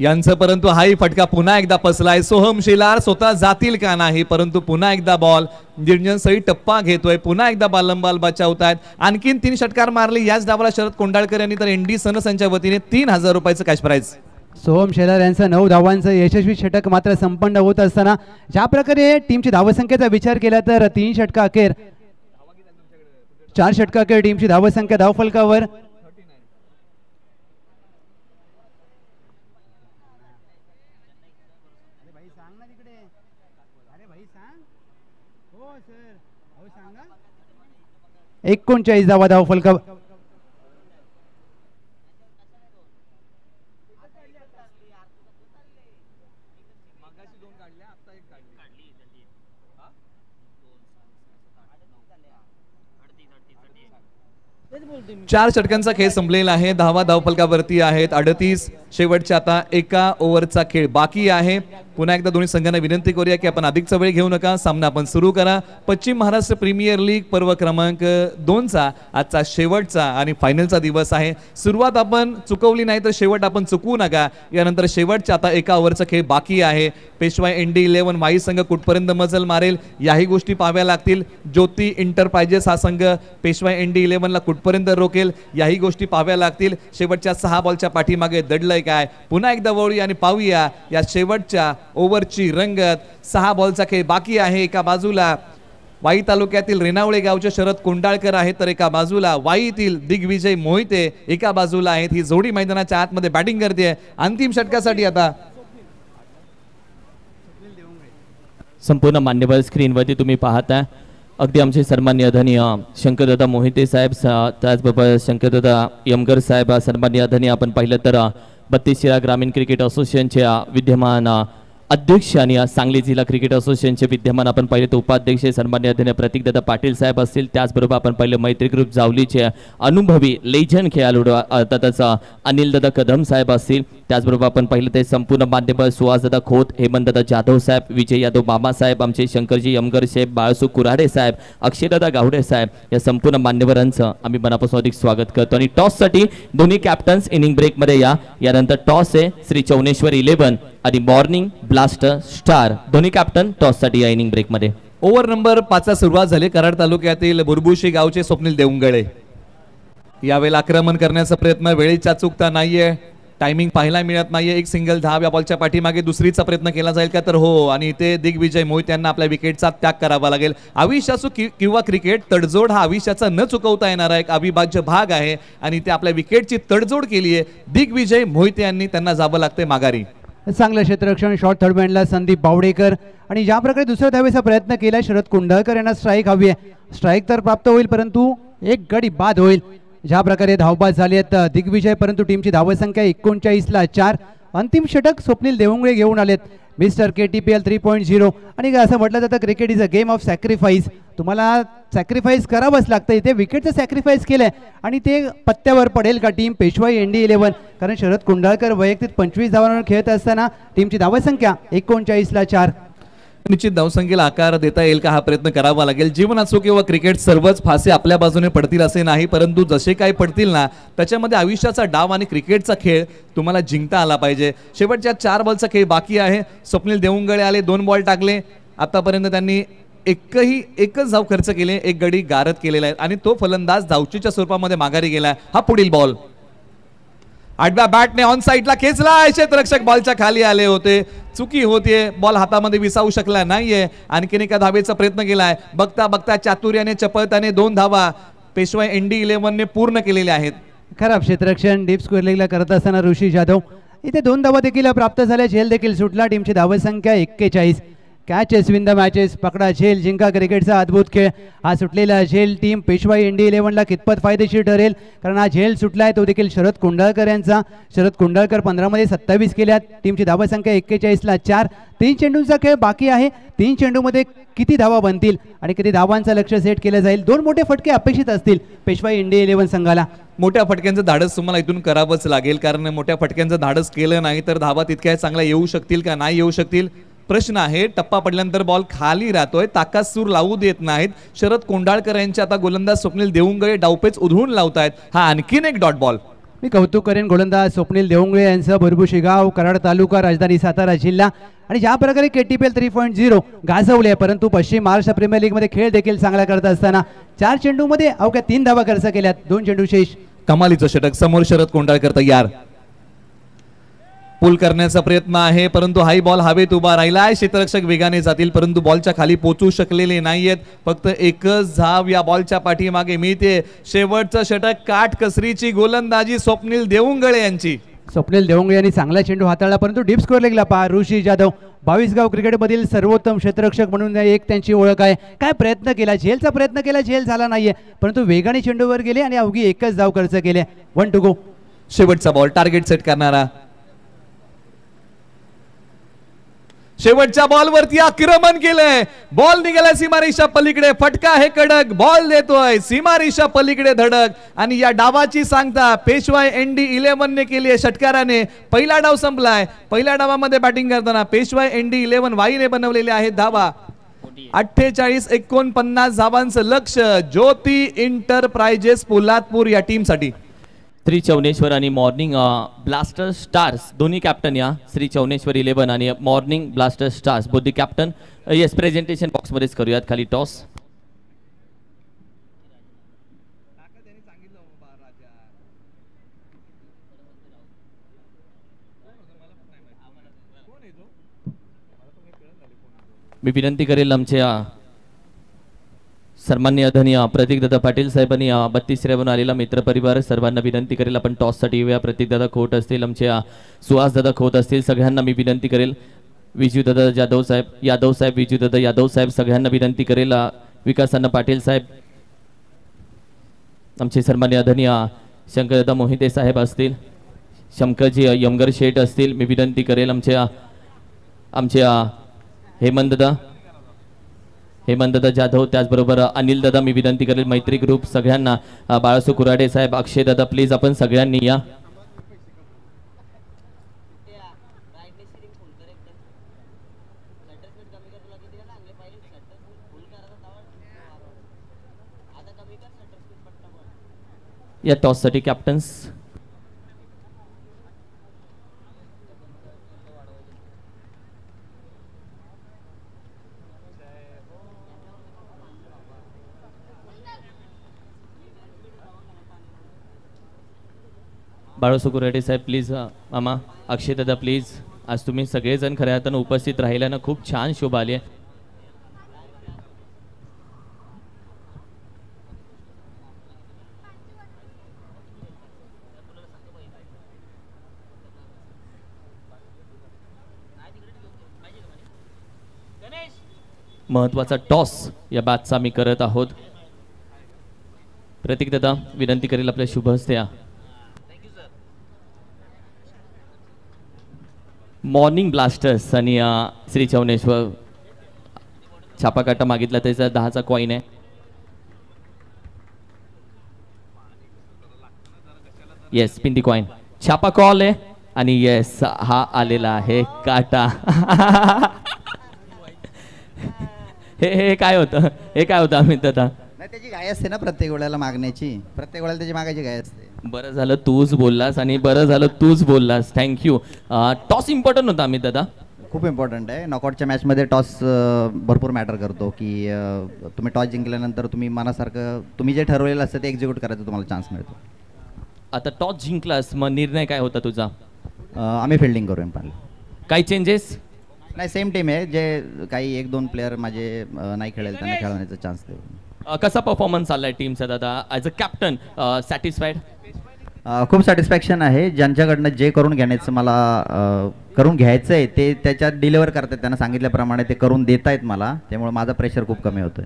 S1: यांचं, परंतु हाही फटका पुन्हा एकदा फसलाय. सोहम शेलार स्वतः जातील का नाही, परंतु पुन्हा एकदा बॉल निर्जनसही टप्पा घेतोय. पुन्हा एकदा बालंबाल बचावतायत. आणखीन 3 षटकार मारले याच डावाला शरद कोंढाळकर यांनी, तर एनडी सनस यांच्या वतीने 3000 रुपयाचं कॅश प्राइज.
S2: सोहम शेलार यांचं 9 धावांचं यशस्वी षटक मात्र संपन्न होत असताना ज्या प्रकारे टीमची धावसंख्येचा विचार केला तर 3 षटका अखेर 4 षटका अखेर टीमची धावसंख्या धावफलकावर हो सर, हो सांगा. 39 धावा धावफलका.
S1: चार षटकांचा खेळ संपलेला आहे. धावा धावफलकावरती आहेत 38. शेवटच्या आता एका ओव्हरचा खेळ बाकी आहे. पुन्हा एकदा दोन्ही संघांना विनंती करूया की आपण अधिकचा वेळ घेऊ नका, सामना आपण सुरू करा. पश्चिम महाराष्ट्र प्रीमियर लीग पर्व क्रमांक 2चा आजचा शेवटचा आणि फायनलचा दिवस आहे. सुरुवात आपण चुकवली नाही तर शेवट आपण चुकवू नका. यानंतर शेवटच्या आता एका ओव्हरचा खेळ बाकी आहे. पेशवाई एनडी 11 वाई संघ कुठपर्यंत मजल मारेल याही गोष्टी पाहाव्या लागतील. ज्योती इंटरप्राइजेस हा संघ पेशवाई एनडी 11 ला कुठपर्यंत रोकेल याही गोष्टी पाहाव्या लागतील. शेवटच्या 6 बॉलच्या पाठीमागे दडलंय काय, पुन्हा एकदा वळूया आणि पाहूया या शेवटच्या ओव्हरची रंगत. 6 बॉलचा खेळ बाकी आहे. एका बाजूला वाई तालुक्यातील रेणावळे गावचे शरद कोंढाळकर आहेत, तर एका बाजूला वाईतील दिग्विजय मोहिते एका बाजूला आहेत. ही जोडी मैदानाच्या आतमध्ये बॅटिंग करते. अंतिम षटकासाठी आता
S3: संपूर्ण मान्यवर स्क्रीनवरती तुम्ही पाहता अगदी आमचे सन्माननीय आदरणीय शंकरदादा मोहिते साहेब, त्याचबरोबर शंकरदादा यमगर साहेब सन्माननीय आदरणीय. आपण पाहिलं तर 32 शिरा ग्रामीण क्रिकेट असोसिएशनचे विद्यमान अध्यक्ष आणि सांगली जिल्हा क्रिकेट असोसिएशनचे विद्यमान आपण पाहिले तर उपाध्यक्ष सन्माननीय आदरणीय प्रतीकदादा पाटील साहेब असतील. त्याचबरोबर आपण पाहिलं मैत्री ग्रुप जावलीचे अनुभवी लेजंड खेळाडू अर्थातच अनिलदादा कदम साहेब असतील. त्याचबरोबर आपण पाहिलं ते संपूर्ण मान्यवर सुहासदादा खोत, हेमंतदादा जाधव साहेब, विजय यादव मामा साहेब, आमचे शंकरजी यमगर साहेब, बाळसू कुऱ्हाडे साहेब, अक्षयदादा गावडे साहेब या संपूर्ण मान्यवरांचं आम्ही मनापासून अधिक स्वागत करतो. आणि टॉससाठी दोन्ही कॅप्टन्स इनिंग ब्रेकमध्ये या. यानंतर टॉस आहे श्री चौनेश्वर 11 आणि मॉर्निंग ब्लास्टर स्टार. दोन्ही कॅप्टन टॉससाठी या इनिंग ब्रेकमध्ये.
S1: ओव्हर नंबर 5 सुरुवात झाली. कराड तालुक्यातील बुरबुशी गावचे स्वप्नील देवंगळे यावेळेला आक्रमण करण्याचा प्रयत्न, वेळेच्या चुकता नाहीये, टायमिंग पाहायला मिळत नाहीये. एक सिंगल धाव या बॉलच्या पाठीमागे दुसरीचा प्रयत्न केला जाईल का, तर हो, आणि इथे दिग्विजय मोहित यांना आपल्या विकेटचा त्याग करावा लागेल. आयुष्य असो किंवा क्रिकेट, तडजोड हा आयुष्याचा न चुकवता येणारा एक अविभाज्य भाग आहे आणि ते आपल्या विकेटची तडजोड केली आहे दिग्विजय मोहिते यांनी. त्यांना जावं लागते माघारी.
S2: चांगलं क्षेत्ररक्षण, शॉर्ट थर्ड बँडला संदीप बावडेकर आणि ज्या प्रकारे दुसऱ्या धावेचा प्रयत्न केला शरद कोंढाळकर यांना स्ट्राईक हवी आहे. स्ट्राईक तर प्राप्त होईल परंतु एक गडी बाद होईल. ज्या प्रकारे धावबाद झाली आहेत दिग्विजय, परंतु टीमची धावसंख्या 39ला 4. अंतिम षटक स्वप्नील देवंगळे घेऊन आलेत. Mister KTPL 3.0. आणि असं म्हटलं जातं cricket is a game of sacrifice. तुम्हाला सॅक्रिफाईस करावंच लागतं. इथे विकेटचं सॅक्रिफाईस केलंय आणि ते पत्त्यावर पडेल का टीम पेशवाई ND11? कारण शरद कुंडाळकर वैयक्तिक 25 धावांवर खेळत असताना टीमची धावसंख्या 39ला 4.
S1: निश्चित धावसंख्येला आकार देता येईल का हा प्रयत्न करावा लागेल. जीवन असो किंवा क्रिकेट सर्वच फासे आपल्या बाजूने पडतील असे नाही, परंतु जसे काही पडतील ना त्याच्यामध्ये आयुष्याचा डाव आणि क्रिकेटचा खेळ तुम्हाला जिंकता आला पाहिजे. शेवटच्या 4 बॉलचा खेळ बाकी आहे. स्वप्नील देवंगळे आले, 2 बॉल टाकले. आतापर्यंत त्यांनी एकच धाव खर्च केले, 1 गडी गारद केलेला आहे आणि तो फलंदाज धावचीच्या स्वरूपामध्ये माघारी गेला. हा पुढील बॉल 8व्या बॅटने ऑन साईडला खेचला. क्षेत्ररक्षक बॉलच्या खाली आले होते. चुकी होतीये, बॉल हातामध्ये विसावू शकला नाहीये. आणखीन एका धावेचा प्रयत्न केलाय. बघता बघता चातुर्याने चपळताने 2 धावा पेशवाई ND11 ने पूर्ण केलेल्या आहेत.
S2: खराब क्षेत्ररक्षण डीप स्क्वेअर लेगला करत असताना ऋषी जाधव. इथे 2 धावा देखील प्राप्त झाल्या. झेल देखील सुटला. टीमची धावसंख्या 41. Catches win the matches. पकडा झेल जिंका क्रिकेटचा अद्भुत खेळ. हा सुटलेला झेल टीम पेशवाई ND11ला कितपत फायदेशीर ठरेल, कारण हा झेल सुटलाय तो देखील शरद कुंडाळकर यांचा. शरद कुंडाळकर 15 मध्ये 27 केल्यात. टीमची धावसंख्या 41ला 4. 3 चेंडूंचा खेळ बाकी आहे. 3 चेंडूमध्ये किती धावा बनतील आणि किती धावांचं लक्ष सेट केलं जाईल. 2 मोठे फटके अपेक्षित असतील पेशवाई ND11 संघाला.
S1: मोठ्या फटक्यांचं धाडस तुम्हाला इथून करावंच लागेल, कारण मोठ्या फटक्यांचं धाडस केलं नाही तर धावा तितक्या चांगल्या येऊ शकतील का नाही येऊ शकतील प्रश्न आहे. टप्पा पडल्यानंतर बॉल खाली राहतोय, ताकात सूर लावू देत नाहीत. शरद कोंडाळकर यांचे आता गोलंदाज स्वप्नील देवंगळे डावपेच उधळून लावतायत. हा आणखीन एक डॉट बॉल.
S2: मी कौतुक करेन गोलंदाज स्वप्नील देवंगळे यांचं. भरभुशी गाव, कराड तालुका, राजधानी सातारा जिल्हा. आणि ज्या प्रकारे KTPL 3.0 गाजवले, परंतु पश्चिम महाराष्ट्र प्रीमियर लीग मध्ये खेळ देखील चांगला करत असताना 4 चेंडूमध्ये अवघ्या 3 धावा खर्च केल्यात. 2 चेंडू शेष.
S1: कमालीचं षटक. समोर शरद कोंडाळकर तयार. पुल करण्याचा प्रयत्न आहे, परंतु हाई बॉल हवेत उभा राहिलाय. क्षेत्ररक्षक वेगाने जातील, परंतु बॉलच्या खाली पोहोचू शकलेले नाहीयेत. फक्त एकच धाव या बॉलच्या पाठीमागे मिळते. शेवटचं षटक. काटकसरीची गोलंदाजी स्वप्नील देवंगळे यांची.
S2: स्वप्नील देवंगळे यांनी चांगला चेंडू हाताळला, परंतु डीप स्कोअर लेगला पहा ऋषी जाधव. 22 गाव क्रिकेटमधील सर्वोत्तम क्षेत्ररक्षक म्हणून एक त्यांची ओळख आहे. काय प्रयत्न केला, झेलचा प्रयत्न केला, झेल झाला नाहीये, परंतु वेगाने चेंडूवर गेले आणि अवघी एकच धाव खर्च केले. 1 टू गो.
S1: शेवटचा बॉल. टार्गेट सेट करणारा. शेवटच्या बॉलवरती आक्रमण केलंय. बॉल निघाला सीमारेषा पलीकडे. फटका आहे कडक. बॉल देतोय सीमारेषा पलीकडे धडक. आणि या डावाची सांगता पेशवाई ND11 ने केली आहे षटकाराने. पहिला डाव संपलाय. पहिल्या डावामध्ये बॅटिंग करताना पेशवाई ND11 वाईने बनवलेले आहेत धावा. 48-49 धावांचं लक्ष ज्योती इंटरप्राइजेस पोलादपूर या टीमसाठी.
S3: श्री चौनेश्वर आणि मॉर्निंग ब्लास्टर स्टार्स दोन्ही कॅप्टन या. श्री चौनेश्वर 11 आणि morning blaster stars Bodhi captain. Yes, presentation box मध्येच करूयात. खाली टॉस. मी विनंती करेल आमच्या सन्माननीय आदरणीय प्रतीकदादा पाटील साहेबांनी 32 आलेला मित्रपरिवार सर्वांना विनंती करेल आपण टॉससाठी येऊया. प्रतीकदादा खोट असतील, आमच्या सुहासदादा खोत असतील, सगळ्यांना मी विनंती करेल. विजूदादा यादव साहेब विजूदादा यादव साहेब सगळ्यांना विनंती करेल. विकासांना पाटील साहेब, आमचे सन्माननीय आदरणीय शंकरदादा मोहिते साहेब असतील, शंकरजी यमगर शेठ असतील. मी विनंती करेल आमच्या हेमंतदा जाधव, त्याचबरोबर अनिल दादा. मी विनंती करेल मैत्री ग्रुप सगळ्यांना. बाळासो कुराडे साहेब, अक्षय दादा, प्लीज आपण सगळ्यांनी या. या टॉससाठी कॅप्टन्स. बाळासो कुराडे साहेब प्लीज. मामा अक्षय दादा प्लीज. आज तुम्ही सगळेजण खऱ्या अर्थानं उपस्थित राहिल्यानं खूप छान शोभा आली आहे. महत्वाचा टॉस या बॅचचा मी करत आहोत. प्रतीक दादा विनंती करेल आपल्या शुभ हस्ते या. मॉर्निंग ब्लास्टर्स आणि श्री चवनेश्वर छापाकाटा मागितला त्याचा 10चा कॉईन आहे. येस पिंटी कॉईन छापा कॉल आहे आणि येस हा आलेला आहे काटा. हे काय होतं अमित दादा.
S4: नाही त्याची घाई असते ना प्रत्येक वेळेला मागण्याची, प्रत्येक वेळेला त्याची मागायची घाई असते.
S3: बरं झालं तूच बोललास थँक्यू. टॉस इम्पॉर्टंट होता अमित दादा.
S4: खूप इम्पॉर्टंट आहे. नॉकआउटच्या मॅचमध्ये टॉस भरपूर मॅटर करतो की तुम्ही टॉस जिंकल्यानंतर तुम्ही मनासारखं तुम्ही जे ठरवलेलं असतं ते एक्झिक्यूट करायचं तुम्हाला चान्स मिळतो.
S3: आता टॉस जिंकलास मग निर्णय काय होता तुझा.
S4: आम्ही फिल्डिंग करूया पाहिलं.
S3: काही चेंजेस
S4: नाही सेम टीम आहे. जे काही 1-2 प्लेअर माझे नाही खेळेल त्यांना खेळवण्याचा चान्स देऊ.
S3: कसा परफॉर्मन्स चाललाय टीमचा दादा ॲज अ कॅप्टन. सॅटिस्फाईड.
S4: खूप सॅटिस्फॅक्शन आहे. ज्यांच्याकडनं जे करून घेण्याचं मला करून घ्यायचं आहे ते त्याच्यात डिलिव्हर करतात. त्यांना सांगितल्याप्रमाणे ते करून देत आहेत मला, त्यामुळे माझा प्रेशर खूप कमी होतोय.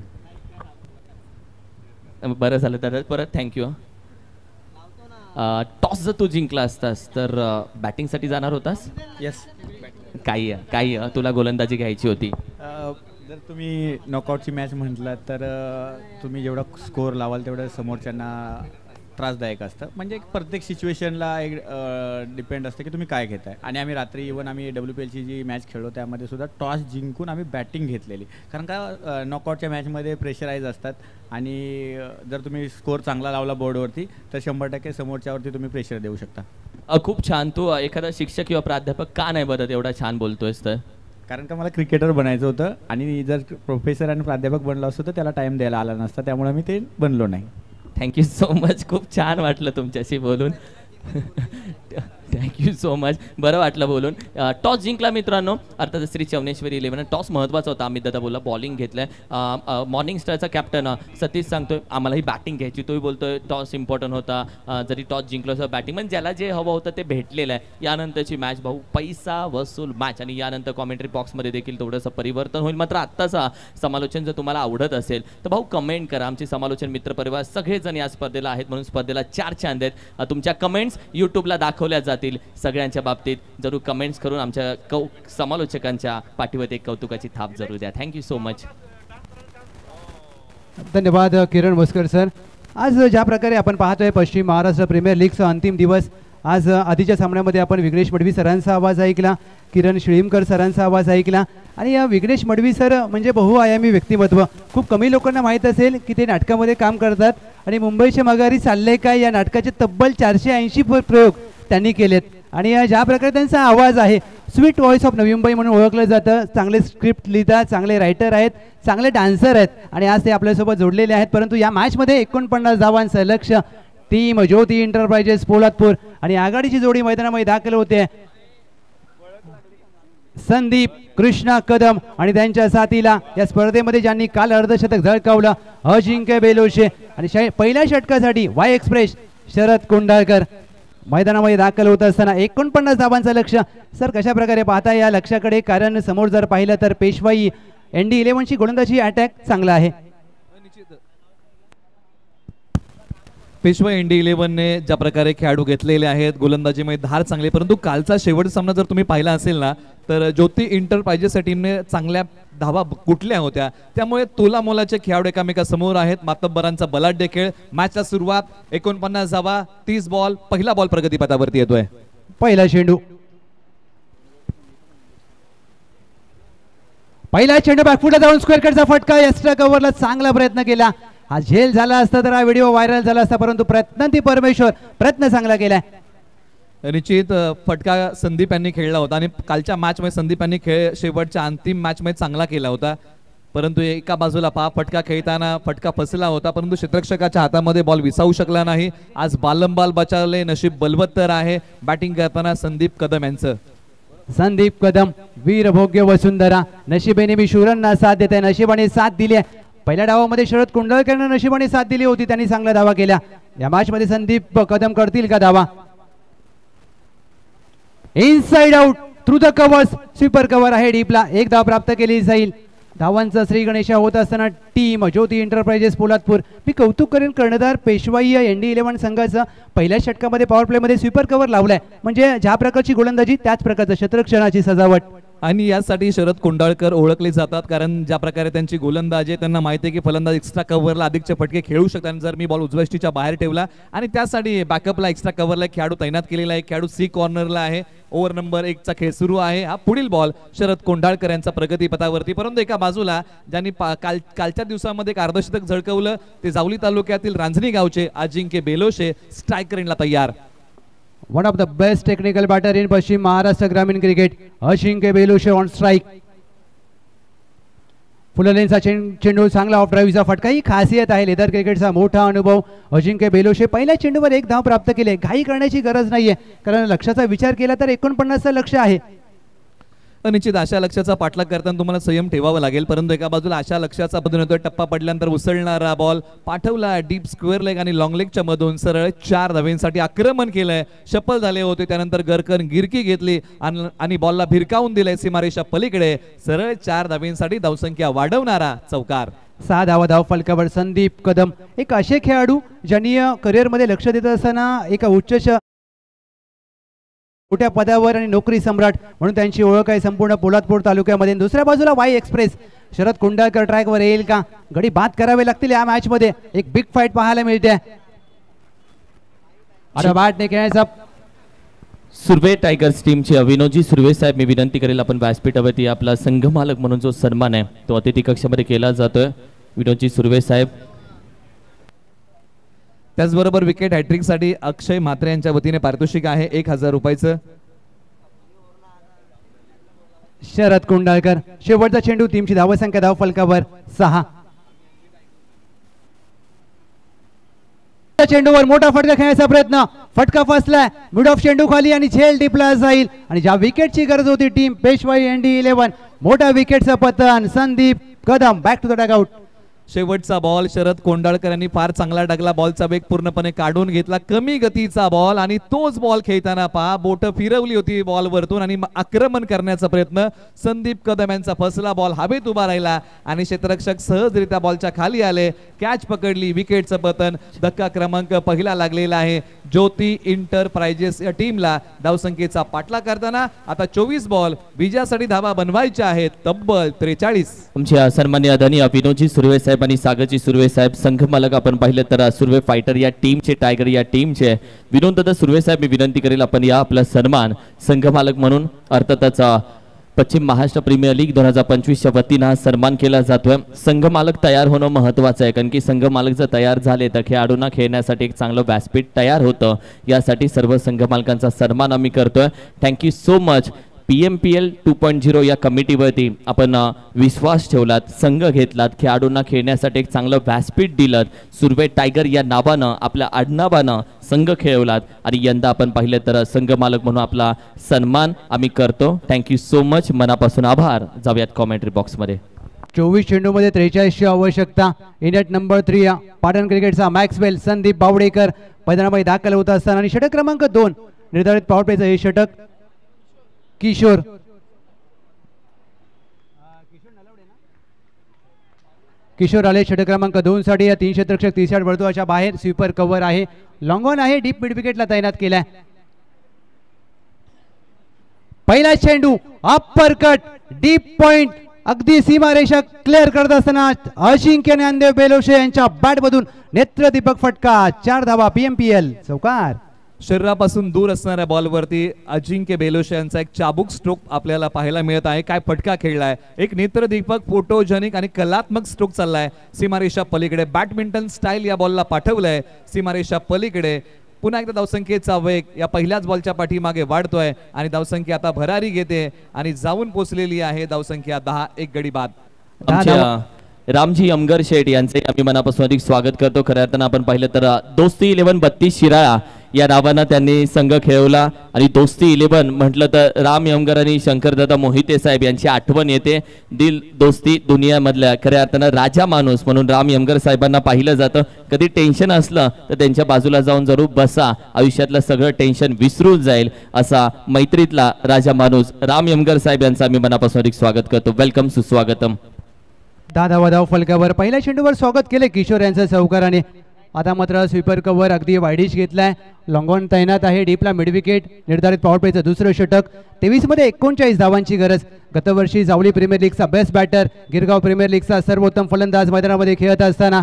S3: बरं झालं दादा परत थँक्यू. टॉस जर तू जिंकला असतास तर बॅटिंगसाठी जाणार होतास.
S5: येस.
S3: काही तुला गोलंदाजी घ्यायची होती.
S5: जर तुम्ही नॉकआउटची मॅच म्हटलं तर तुम्ही जेवढा स्कोअर लावाल तेवढं समोरच्यांना त्रासदायक असतं. म्हणजे प्रत्येक सिच्युएशनला एक डिपेंड असतं की तुम्ही काय घेताय. आणि आम्ही रात्री इव्हन आम्ही WPLची जी मॅच खेळलो त्यामध्ये सुद्धा टॉस जिंकून आम्ही बॅटिंग घेतलेली. कारण का नॉकआउटच्या मॅचमध्ये प्रेशराईज असतात आणि जर तुम्ही स्कोअर चांगला लावला बोर्डवरती तर 100% समोरच्यावरती तुम्ही प्रेशर देऊ शकता.
S3: खूप छान. तू एखादा शिक्षक किंवा प्राध्यापक का नाही बरं एवढा छान बोलतोयस तर.
S5: कारण का मला क्रिकेटर बनायचं होतं आणि जर प्रोफेसर आणि प्राध्यापक बनलो असतो तर त्याला टाईम द्यायला आला नसता, त्यामुळे मी ते बनलो नाही.
S3: Thank you so much. खूप छान वाटलं तुमच्याशी बोलून. Thank you so much. बरं वाटलं बोलून. टॉस जिंकला मित्रांनो. अर्थात श्री चवनेश्वरी 11 टॉस महत्त्वाचा होता. अमित दादा बोलला बॉलिंग घेतलंय. मॉर्निंग स्टारचा कॅप्टन सतीश सांगतोय आम्हालाही बॅटिंग घ्यायची. तोही बोलतोय टॉस इम्पॉर्टंट होता. जरी टॉस जिंकलो असं बॅटिंग म्हणजे ज्याला जे हवं होतं ते भेटलेलं आहे. यानंतरची मॅच भाऊ पैसा वसूल मॅच आणि यानंतर कॉमेंट्री बॉक्समध्ये देखील थोडंसं परिवर्तन होईल. मात्र आत्ताचा समालोचन जर तुम्हाला आवडत असेल तर भाऊ कमेंट करा. आमचे समालोचन मित्रपरिवार सगळेजण या स्पर्धेला आहेत म्हणून स्पर्धेला 4 चांद आहेत. तुमच्या कमेंट्स यूट्यूबला दाखवल्या जातील. सगळ्यांच्या बाबतीत जरूर कमेंट्स करून आमच्या समालोचकांच्या पाठीवर एक कौतुकाची थाप जरूर द्या. Thank you so much.
S2: धन्यवाद किरण भोसकर सर. आज ज्या प्रकारे आपण पाहतोय पश्चिम महाराष्ट्र प्रीमियर लीगचा अंतिम दिवस. आज आधीच्या सामन्यामध्ये आपण विघ्नेश मडवी सरांचा आवाज ऐकला, किरण शिळीमकर सरांचा आवाज ऐकला आणि या विघ्नेश मडवी सर म्हणजे बहुआयामी व्यक्तिमत्व. खूप कमी लोकांना माहीत असेल की ते नाटकामध्ये काम करतात आणि मुंबईच्या माघारी चालले काय या नाटकाचे तब्बल 480 प्रयोग त्यांनी केलेत. आणि ज्या प्रकारे त्यांचा आवाज आहे sweet voice of Navi Mumbai म्हणून ओळखलं जातं. चांगले स्क्रिप्ट लिहितात, चांगले रायटर आहेत, चांगले डान्सर आहेत आणि आज ते आपल्यासोबत जोडलेले आहेत. परंतु या मॅचमध्ये 49 धावांचं लक्ष्य टीम ज्योती एंटरप्राइजेस पोलादपूर आणि आघाडीची जोडी मैदानामध्ये दाखल होते. संदीप कृष्णा कदम आणि त्यांच्या साथीला या स्पर्धेमध्ये ज्यांनी काल अर्धशतक झळकावलं अजिंक्य बेलोशे आणि पहिल्या षटकासाठी वाय एक्सप्रेस शरद कोंडाळकर मैदानामध्ये दाखल होत असताना 49 धावांचं लक्ष. सर कशा प्रकारे पाहता या लक्षाकडे. कारण समोर जर पाहिलं तर पेशवाई ND11ची गोलंदाजी अटॅक चांगला आहे.
S1: पेशवा ND11ने ज्या प्रकारे खेळाडू घेतलेले आहेत गोलंदाजीमध्ये धार चांगली. परंतु कालचा शेवटचा सामना जर तुम्ही पाहिला असेल ना तर ज्योती एंटरप्राइजेसच्या टीमने चांगल्या धावा कुठल्या होत्या. त्यामुळे तोला मोलाचे खेळाडू एकामेकासमोर आहेत. मातब्बरांचा बलाढ्य खेळ. मॅचला सुरुवात 49 धावा 30 बॉल. पहिला बॉल प्रगतीपथावरती येतोय.
S2: पहिला चेंडू बॅकफुटला जाऊन स्क्वेअर कटचा फटका. एक्स्ट्रा कव्हरला चांगला प्रयत्न केला. हा झेल झाला असता तर हा व्हिडिओ व्हायरल झाला असता परंतु प्रयत्नांती परमेश्वर प्रयत्न चांगला केलाय.
S1: निश्चित फटका संदीप यांनी खेळला होता आणि कालच्या मॅचमध्ये संदीप यांनी शेवटच्या अंतिम मॅचमध्ये चांगला केला होता. परंतु एका बाजूला फटका खेळताना फटका फसला होता परंतु क्षेत्ररक्षकाच्या हातामध्ये बॉल विसावू शकला नाही. आज बालंबाल बचावले. नशीब बलवत्तर आहे बॅटिंग करताना संदीप कदम यांचं.
S2: संदीप कदम वीरभोग्य वसुंधरा. नशिबेने मी शूरांना साथ देत आहे. नशिबाने साथ दिली आहे. पहिल्या डावामध्ये शरद कोंडाळकरने नशिबाने साथ दिली होती. त्यांनी चांगला धावा केला. या मॅच मध्ये संदीप कदम करतील का धावा. Inside out through the covers. Sweeper cover आहे डीपला. एक धाव प्राप्त केली जाईल. धावांचा श्री गणेशा होत असताना टीम ज्योती एंटरप्राइजेस पोलादपूर, मी कौतुक करेन कर्णधार पेशवाई या ND11 संघाचा पहिल्या षटकामध्ये पॉवर प्लेमध्ये स्वीपर कव्हर लावलाय. म्हणजे ज्या प्रकारची गोलंदाजी त्याच प्रकारचं शतरक्षणाची सजावट.
S1: आणि यासाठी शरद कोंडाळकर ओळखले जातात, कारण ज्या प्रकारे त्यांची गोलंदाजी आहे त्यांना माहिती आहे की फलंदाज एक्स्ट्रा कव्हरला अधिकचे फटके खेळू शकतात. जर मी बॉल उजव्या यष्टीच्या बाहेर ठेवला आणि त्यासाठी बॅकअपला एक्स्ट्रा कव्हरला एक खेळाडू तैनात केलेला आहे. खेळाडू सी कॉर्नरला आहे. ओव्हर नंबर 1 चा खेळ सुरू आहे. हा पुढील बॉल शरद कोंडाळकर यांचा प्रगतीपथावरती, परंतु एका बाजूला ज्यांनी कालच्या दिवसामध्ये एक अर्धशतक झळकवलं ते जावली तालुक्यातील रांजणी गावचे अजिंक्य बेलोशे स्ट्रायकर एंडला तयार.
S2: One of the best technical batter in पश्चिम महाराष्ट्र ग्रामीण cricket, Ajinkya Beloshe on strike. फुललेनचा चेंडू चांगला ऑफ ड्राईव्हचा फटका, ही खासियत आहे लेदर क्रिकेटचा मोठा अनुभव. अजिंक्य बेलोशे पहिल्या चेंडूवर 1 धाव प्राप्त केले. घाई करण्याची गरज नाहीये, कारण लक्ष्याचा विचार केला तर 49चं लक्ष आहे.
S1: निश्चित अशा लक्ष्याचा पाठलाग करताना तुम्हाला संयम ठेवावा लागेल, परंतु एका बाजूला अशा लक्ष्याचा पद्धतीने होतोय. टप्पा पडल्यानंतर उसळणारा बॉल पाठवला डीप स्क्वेअर लेग आणि लॉंग लेगच्या मधून सरळ 4 धावेंसाठी आक्रमण केलंय. शपल झाले होते, त्यानंतर गरकन गिरकी घेतली आणि बॉलला भिरकावून दिलंय सीमारेषा पलीकडे. सरळ 4 धावेंसाठी धावसंख्या वाढवणारा चौकार.
S2: 6 धाव फलकावर संदीप कदम, एक असे खेळाडू ज्यांनी करिअरमध्ये लक्ष देत असताना एका उच्च मोठ्या पदावर आणि नोकरी सम्राट म्हणून त्यांची ओळख आहे संपूर्ण पोलादपूर तालुक्यामध्ये. दुसऱ्या बाजूला वाई एक्सप्रेस, शरद कोंडाळकर ट्रॅकवर येईल का? गडी बाद करावे लागतील या मॅच मध्ये. एक बिग फाईट पाहायला मिळते. आता बॅटने खेळायचा
S3: सुर्वे टायगर्स टीमचे विनोदजी सुर्वे साहेब, मी विनंती करेल आपण व्यासपीठावरती आपला संघ मालक म्हणून जो सन्मान आहे तो अतिथी कक्षामध्ये केला जातोय. विनोदजी सुर्वे साहेब.
S1: त्याचबरोबर विकेट हॅट्रिक साठी अक्षय म्हात्रे यांच्या वतीने पारितोषिक आहे 1000 रुपयाचं.
S2: शरद कोंडाळकर, शेवटचा चेंडू, टीमची धावसंख्या धाव फलकावर 6. चेंडूवर मोठा फटका खेळण्याचा प्रयत्न, फटका फसलाय. मिड ऑफ चेंडू खाली आणि झेल टिपला जाईल. आणि ज्या विकेटची गरज होती टीम पेशवाई ND11, मोठा विकेटचं पतन. Sandeep Kadam back to the dugout.
S1: शेवटचा बॉल शरद कोंडाळकर यांनी फार चांगला टाकला. बॉलचा वेग पूर्णपणे काढून घेतला. कमी गतीचा बॉल आणि तोच बॉल खेळताना पहा बोट फिरवली होती बॉल वरतून आणि आक्रमण करण्याचा प्रयत्न. संदीप कदम यांचा फसला बॉल हवेत उभा राहिला आणि क्षेत्ररक्षक सहजरित्या बॉलच्या खाली आले. कॅच पकडली. विकेटचं पतन. धक्का क्रमांक पहिला लागलेला आहे ज्योती एंटरप्राइजेस या टीमला. धावसंख्येचा पाठलाग करताना आता 24 बॉल, विजयासाठी धावा बनवायच्या आहेत तब्बल 43.
S3: तुमच्या सन्माननीय आदरणीय विनोदजी सुर्वे साहेब आणि सागरजी सुर्वे साहेब, संघ मालक आपण पाहिलं तर सुर्वे फायटर या टीमचे, टायगर या टीमचे विनोद दादा सुर्वे साहेब, मी विनंती करेल आपण या आपला सन्मान संघ मालक म्हणून अर्थातच पश्चिम महाराष्ट्र प्रीमियर लीग 2025च्या वतीनं हा सन्मान केला जातोय. संघ मालक तयार होणं महत्वाचं आहे, कारण की संघ मालक जर तयार झाले तर खेळाडूंना खेळण्यासाठी एक चांगलं व्यासपीठ तयार होतं. यासाठी सर्व संघ मालकांचा सन्मान आम्ही करतोय. Thank you so much. PMPL 2.0 या कमिटीवरती आपण विश्वास ठेवलात, संघ घेतलात, खेळाडूंना खेळण्यासाठी एक चांगलं व्यासपीठ दिलं. सुर्वे टायगर या नावानं, आपल्या आडनावानं संघ खेळवलात आणि यंदा आपण पाहिलं तर संघ मालक म्हणून आपला सन्मान आम्ही करतो. थँक्यू सो मच, मनापासून आभार. जाऊयात कॉमेंट्री बॉक्समध्ये.
S2: 24 चेंडूमध्ये 43ची आवश्यकता. इंडियट नंबर 3 पाटण क्रिकेटचा मॅक्सवेल संदीप बावडेकर मैदानामध्ये दाखल होत असताना आणि षटक क्रमांक 2 निर्धारित पॉवर प्लेचं हे षटक किशोर आले षटक क्रमांक 2 साठी. या 3 क्षेत्ररक्षक 30 वर्तुळाच्या बाहेर. स्वीपर कव्हर आहे, लॉंग ऑन आहे, डीप मिड विकेटला तैनात केलाय. पहिला चेंडू अप्पर कट डीप पॉइंट, अगदी सीमारेषा क्लिअर करत असताना अजिंक्य ज्ञानदेव बेलोशे यांच्या बॅटमधून नेत्रदीपक फटका. 4 धावा. PMPL चौकार.
S1: शरीरापासून दूर असणाऱ्या बॉलवरती अजिंक्य बेलोशे यांचा एक चाबूक स्ट्रोक आपल्याला पाहायला मिळत आहे. काय फटका खेळलाय. एक नेत्रदीपक, फोटोजेनिक आणि कलात्मक स्ट्रोक चाललाय सीमारेषा पलीकडे. बॅडमिंटन स्टाईल या बॉलला पाठवलंय सीमारेषा पलीकडे. पुन्हा एकदा धावसंख्येचा वेग या पहिल्याच बॉलच्या पाठीमागे वाढतोय आणि धावसंख्या आता भरारी घेते आणि जाऊन पोहोचलेली आहे धावसंख्या 10. एक गडी बाद.
S3: रामजी अमगर शेठ यांचे आम्ही मनापासून अधिक स्वागत करतो. खऱ्या अर्थानं आपण पाहिलं तर दोस्ती 11 32 शिराळा या नावानं त्यांनी संघ खेळवला आणि दोस्ती 11 म्हटलं तर राम यमगर आणि शंकरदादा मोहिते साहेब यांची आठवण येते. दिल दोस्ती दुनियामधल्या खऱ्या अर्थानं राजा माणूस म्हणून राम यमगर साहेबांना पाहिलं जातं. कधी टेन्शन असलं तर त्यांच्या बाजूला जाऊन जरूर बसा, आयुष्यातलं सगळं टेन्शन विसरून जाईल असा मैत्रीतला राजा माणूस राम यमगर साहेब यांचं आम्ही मनापासून अधिक स्वागत करतो. वेलकम, सुस्वागतम.
S2: धावा धाव फलकावर पहिल्या चेंडूवर स्वागत केले किशोर यांचं चौकाराने. आता मात्र स्वीपर कव्हर अगदी वाईडिश घेतलाय. लॉंगॉन तैनात आहे. डीपला मिड विकेट. निर्धारित पॉवर प्लेचं दुसरं षटक. 23 मध्ये 39 धावांची गरज. गतवर्षी जावली प्रीमियर लीगचा बेस्ट बॅटर, गिरगाव प्रीमियर लीगचा सर्वोत्तम फलंदाज मैदानामध्ये खेळत असताना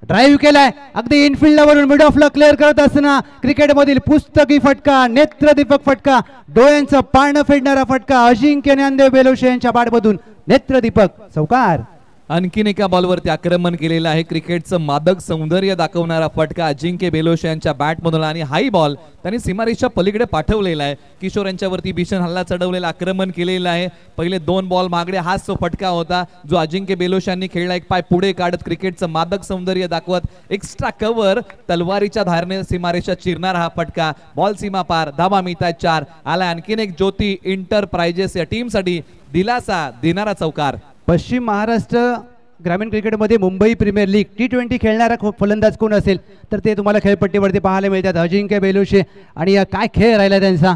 S2: ड्राईव्ह केलाय. अगदी इनफिल्डवरून मिड ऑफला क्लिअर करत असताना क्रिकेटमधील पुस्तकी फटका, नेत्रदीपक फटका, डोळ्यांचं पारणं फेडणारा फटका अजिंक्य ज्ञानदेव बेलोशे यांच्या बॅटमधून नेत्रदीपक चौकार.
S1: आणखीन एका बॉलवरती आक्रमण केलेलं आहे. क्रिकेटचं मादक सौंदर्य दाखवणारा फटका अजिंक्य बेलोशे यांच्या बॅटमधून आणि हाई बॉल त्यांनी सीमारेषच्या पलीकडे पाठवलेला आहे. किशोर यांच्यावरती भीषण हल्ला चढवलेला आक्रमण केलेलं आहे. पहिले 2 बॉल मागडे हाच तो फटका होता जो अजिंक्य बेलोशे यांनी खेळला. एक पाय पुढे काढत क्रिकेटचं मादक सौंदर्य दाखवत एक्स्ट्रा कव्हर तलवारीच्या धारने सीमारेषा चिरणारा हा फटका. बॉल सीमा पार. धावा मिळतात 4. आला आणखीन एक ज्योती इंटरप्राइजेस या टीमसाठी दिलासा देणारा चौकार.
S2: पश्चिम महाराष्ट्र ग्रामीण क्रिकेटमध्ये मुंबई प्रीमियर लीग T20 खेळणारा फलंदाज कोण असेल तर ते तुम्हाला खेळपट्टीवरती पाहायला मिळतात. अजिंक्य बेलोशे. आणि काय खेळ राहिला त्यांचा.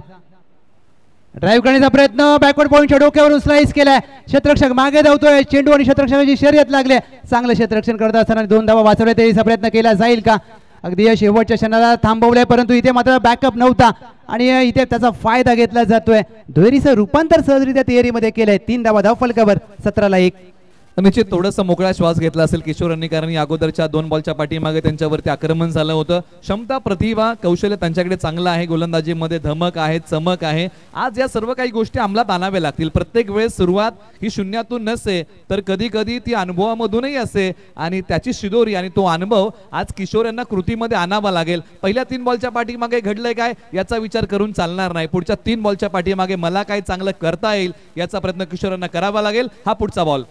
S2: ड्राईव्ह करण्याचा प्रयत्न. बॅकवर्ड पॉईंटच्या डोक्यावरून स्लाइस केलाय. क्षेत्ररक्षक मागे धावतोय. चेंडू आणि क्षेत्ररक्षकाची शर्यत लागले. चांगलं क्षेत्ररक्षण करत असताना 2 धावा वाचवल्या. त्याचा प्रयत्न केला जाईल का. अगदी या शेवटच्या क्षणाला थांबवलंय परंतु इथे मात्र बॅकअप नव्हता आणि इथे त्याचा फायदा घेतला जातोय. दुहेरीचं रूपांतर सहजरित्या तिहेरीमध्ये केलंय. 3 धावा धाव फलकावर. 17-1.
S1: निश्चित थोडासा मोकळा श्वास घेतला असेल किशोरांनी कारण या अगोदरच्या 2 बॉलच्या पाठीमागे त्यांच्यावरती आक्रमण झालं होतं. क्षमता, प्रतिभा, कौशल्य त्यांच्याकडे चांगलं आहे. गोलंदाजीमध्ये धमक आहे, चमक आहे. आज या सर्व काही गोष्टी अंमलात आणाव्या लागतील. प्रत्येक वेळेस सुरुवात ही शून्यातून नसते तर कधी कधी ती अनुभवामधूनही असते आणि त्याची शिदोरी आणि तो अनुभव आज किशोर यांना कृतीमध्ये आणावा लागेल. पहिल्या 3 बॉलच्या पाठीमागे घडलंय काय याचा विचार करून चालणार नाही. पुढच्या 3 बॉलच्या पाठीमागे मला काय चांगलं करता येईल याचा प्रयत्न किशोरांना करावा लागेल. हा पुढचा बॉल.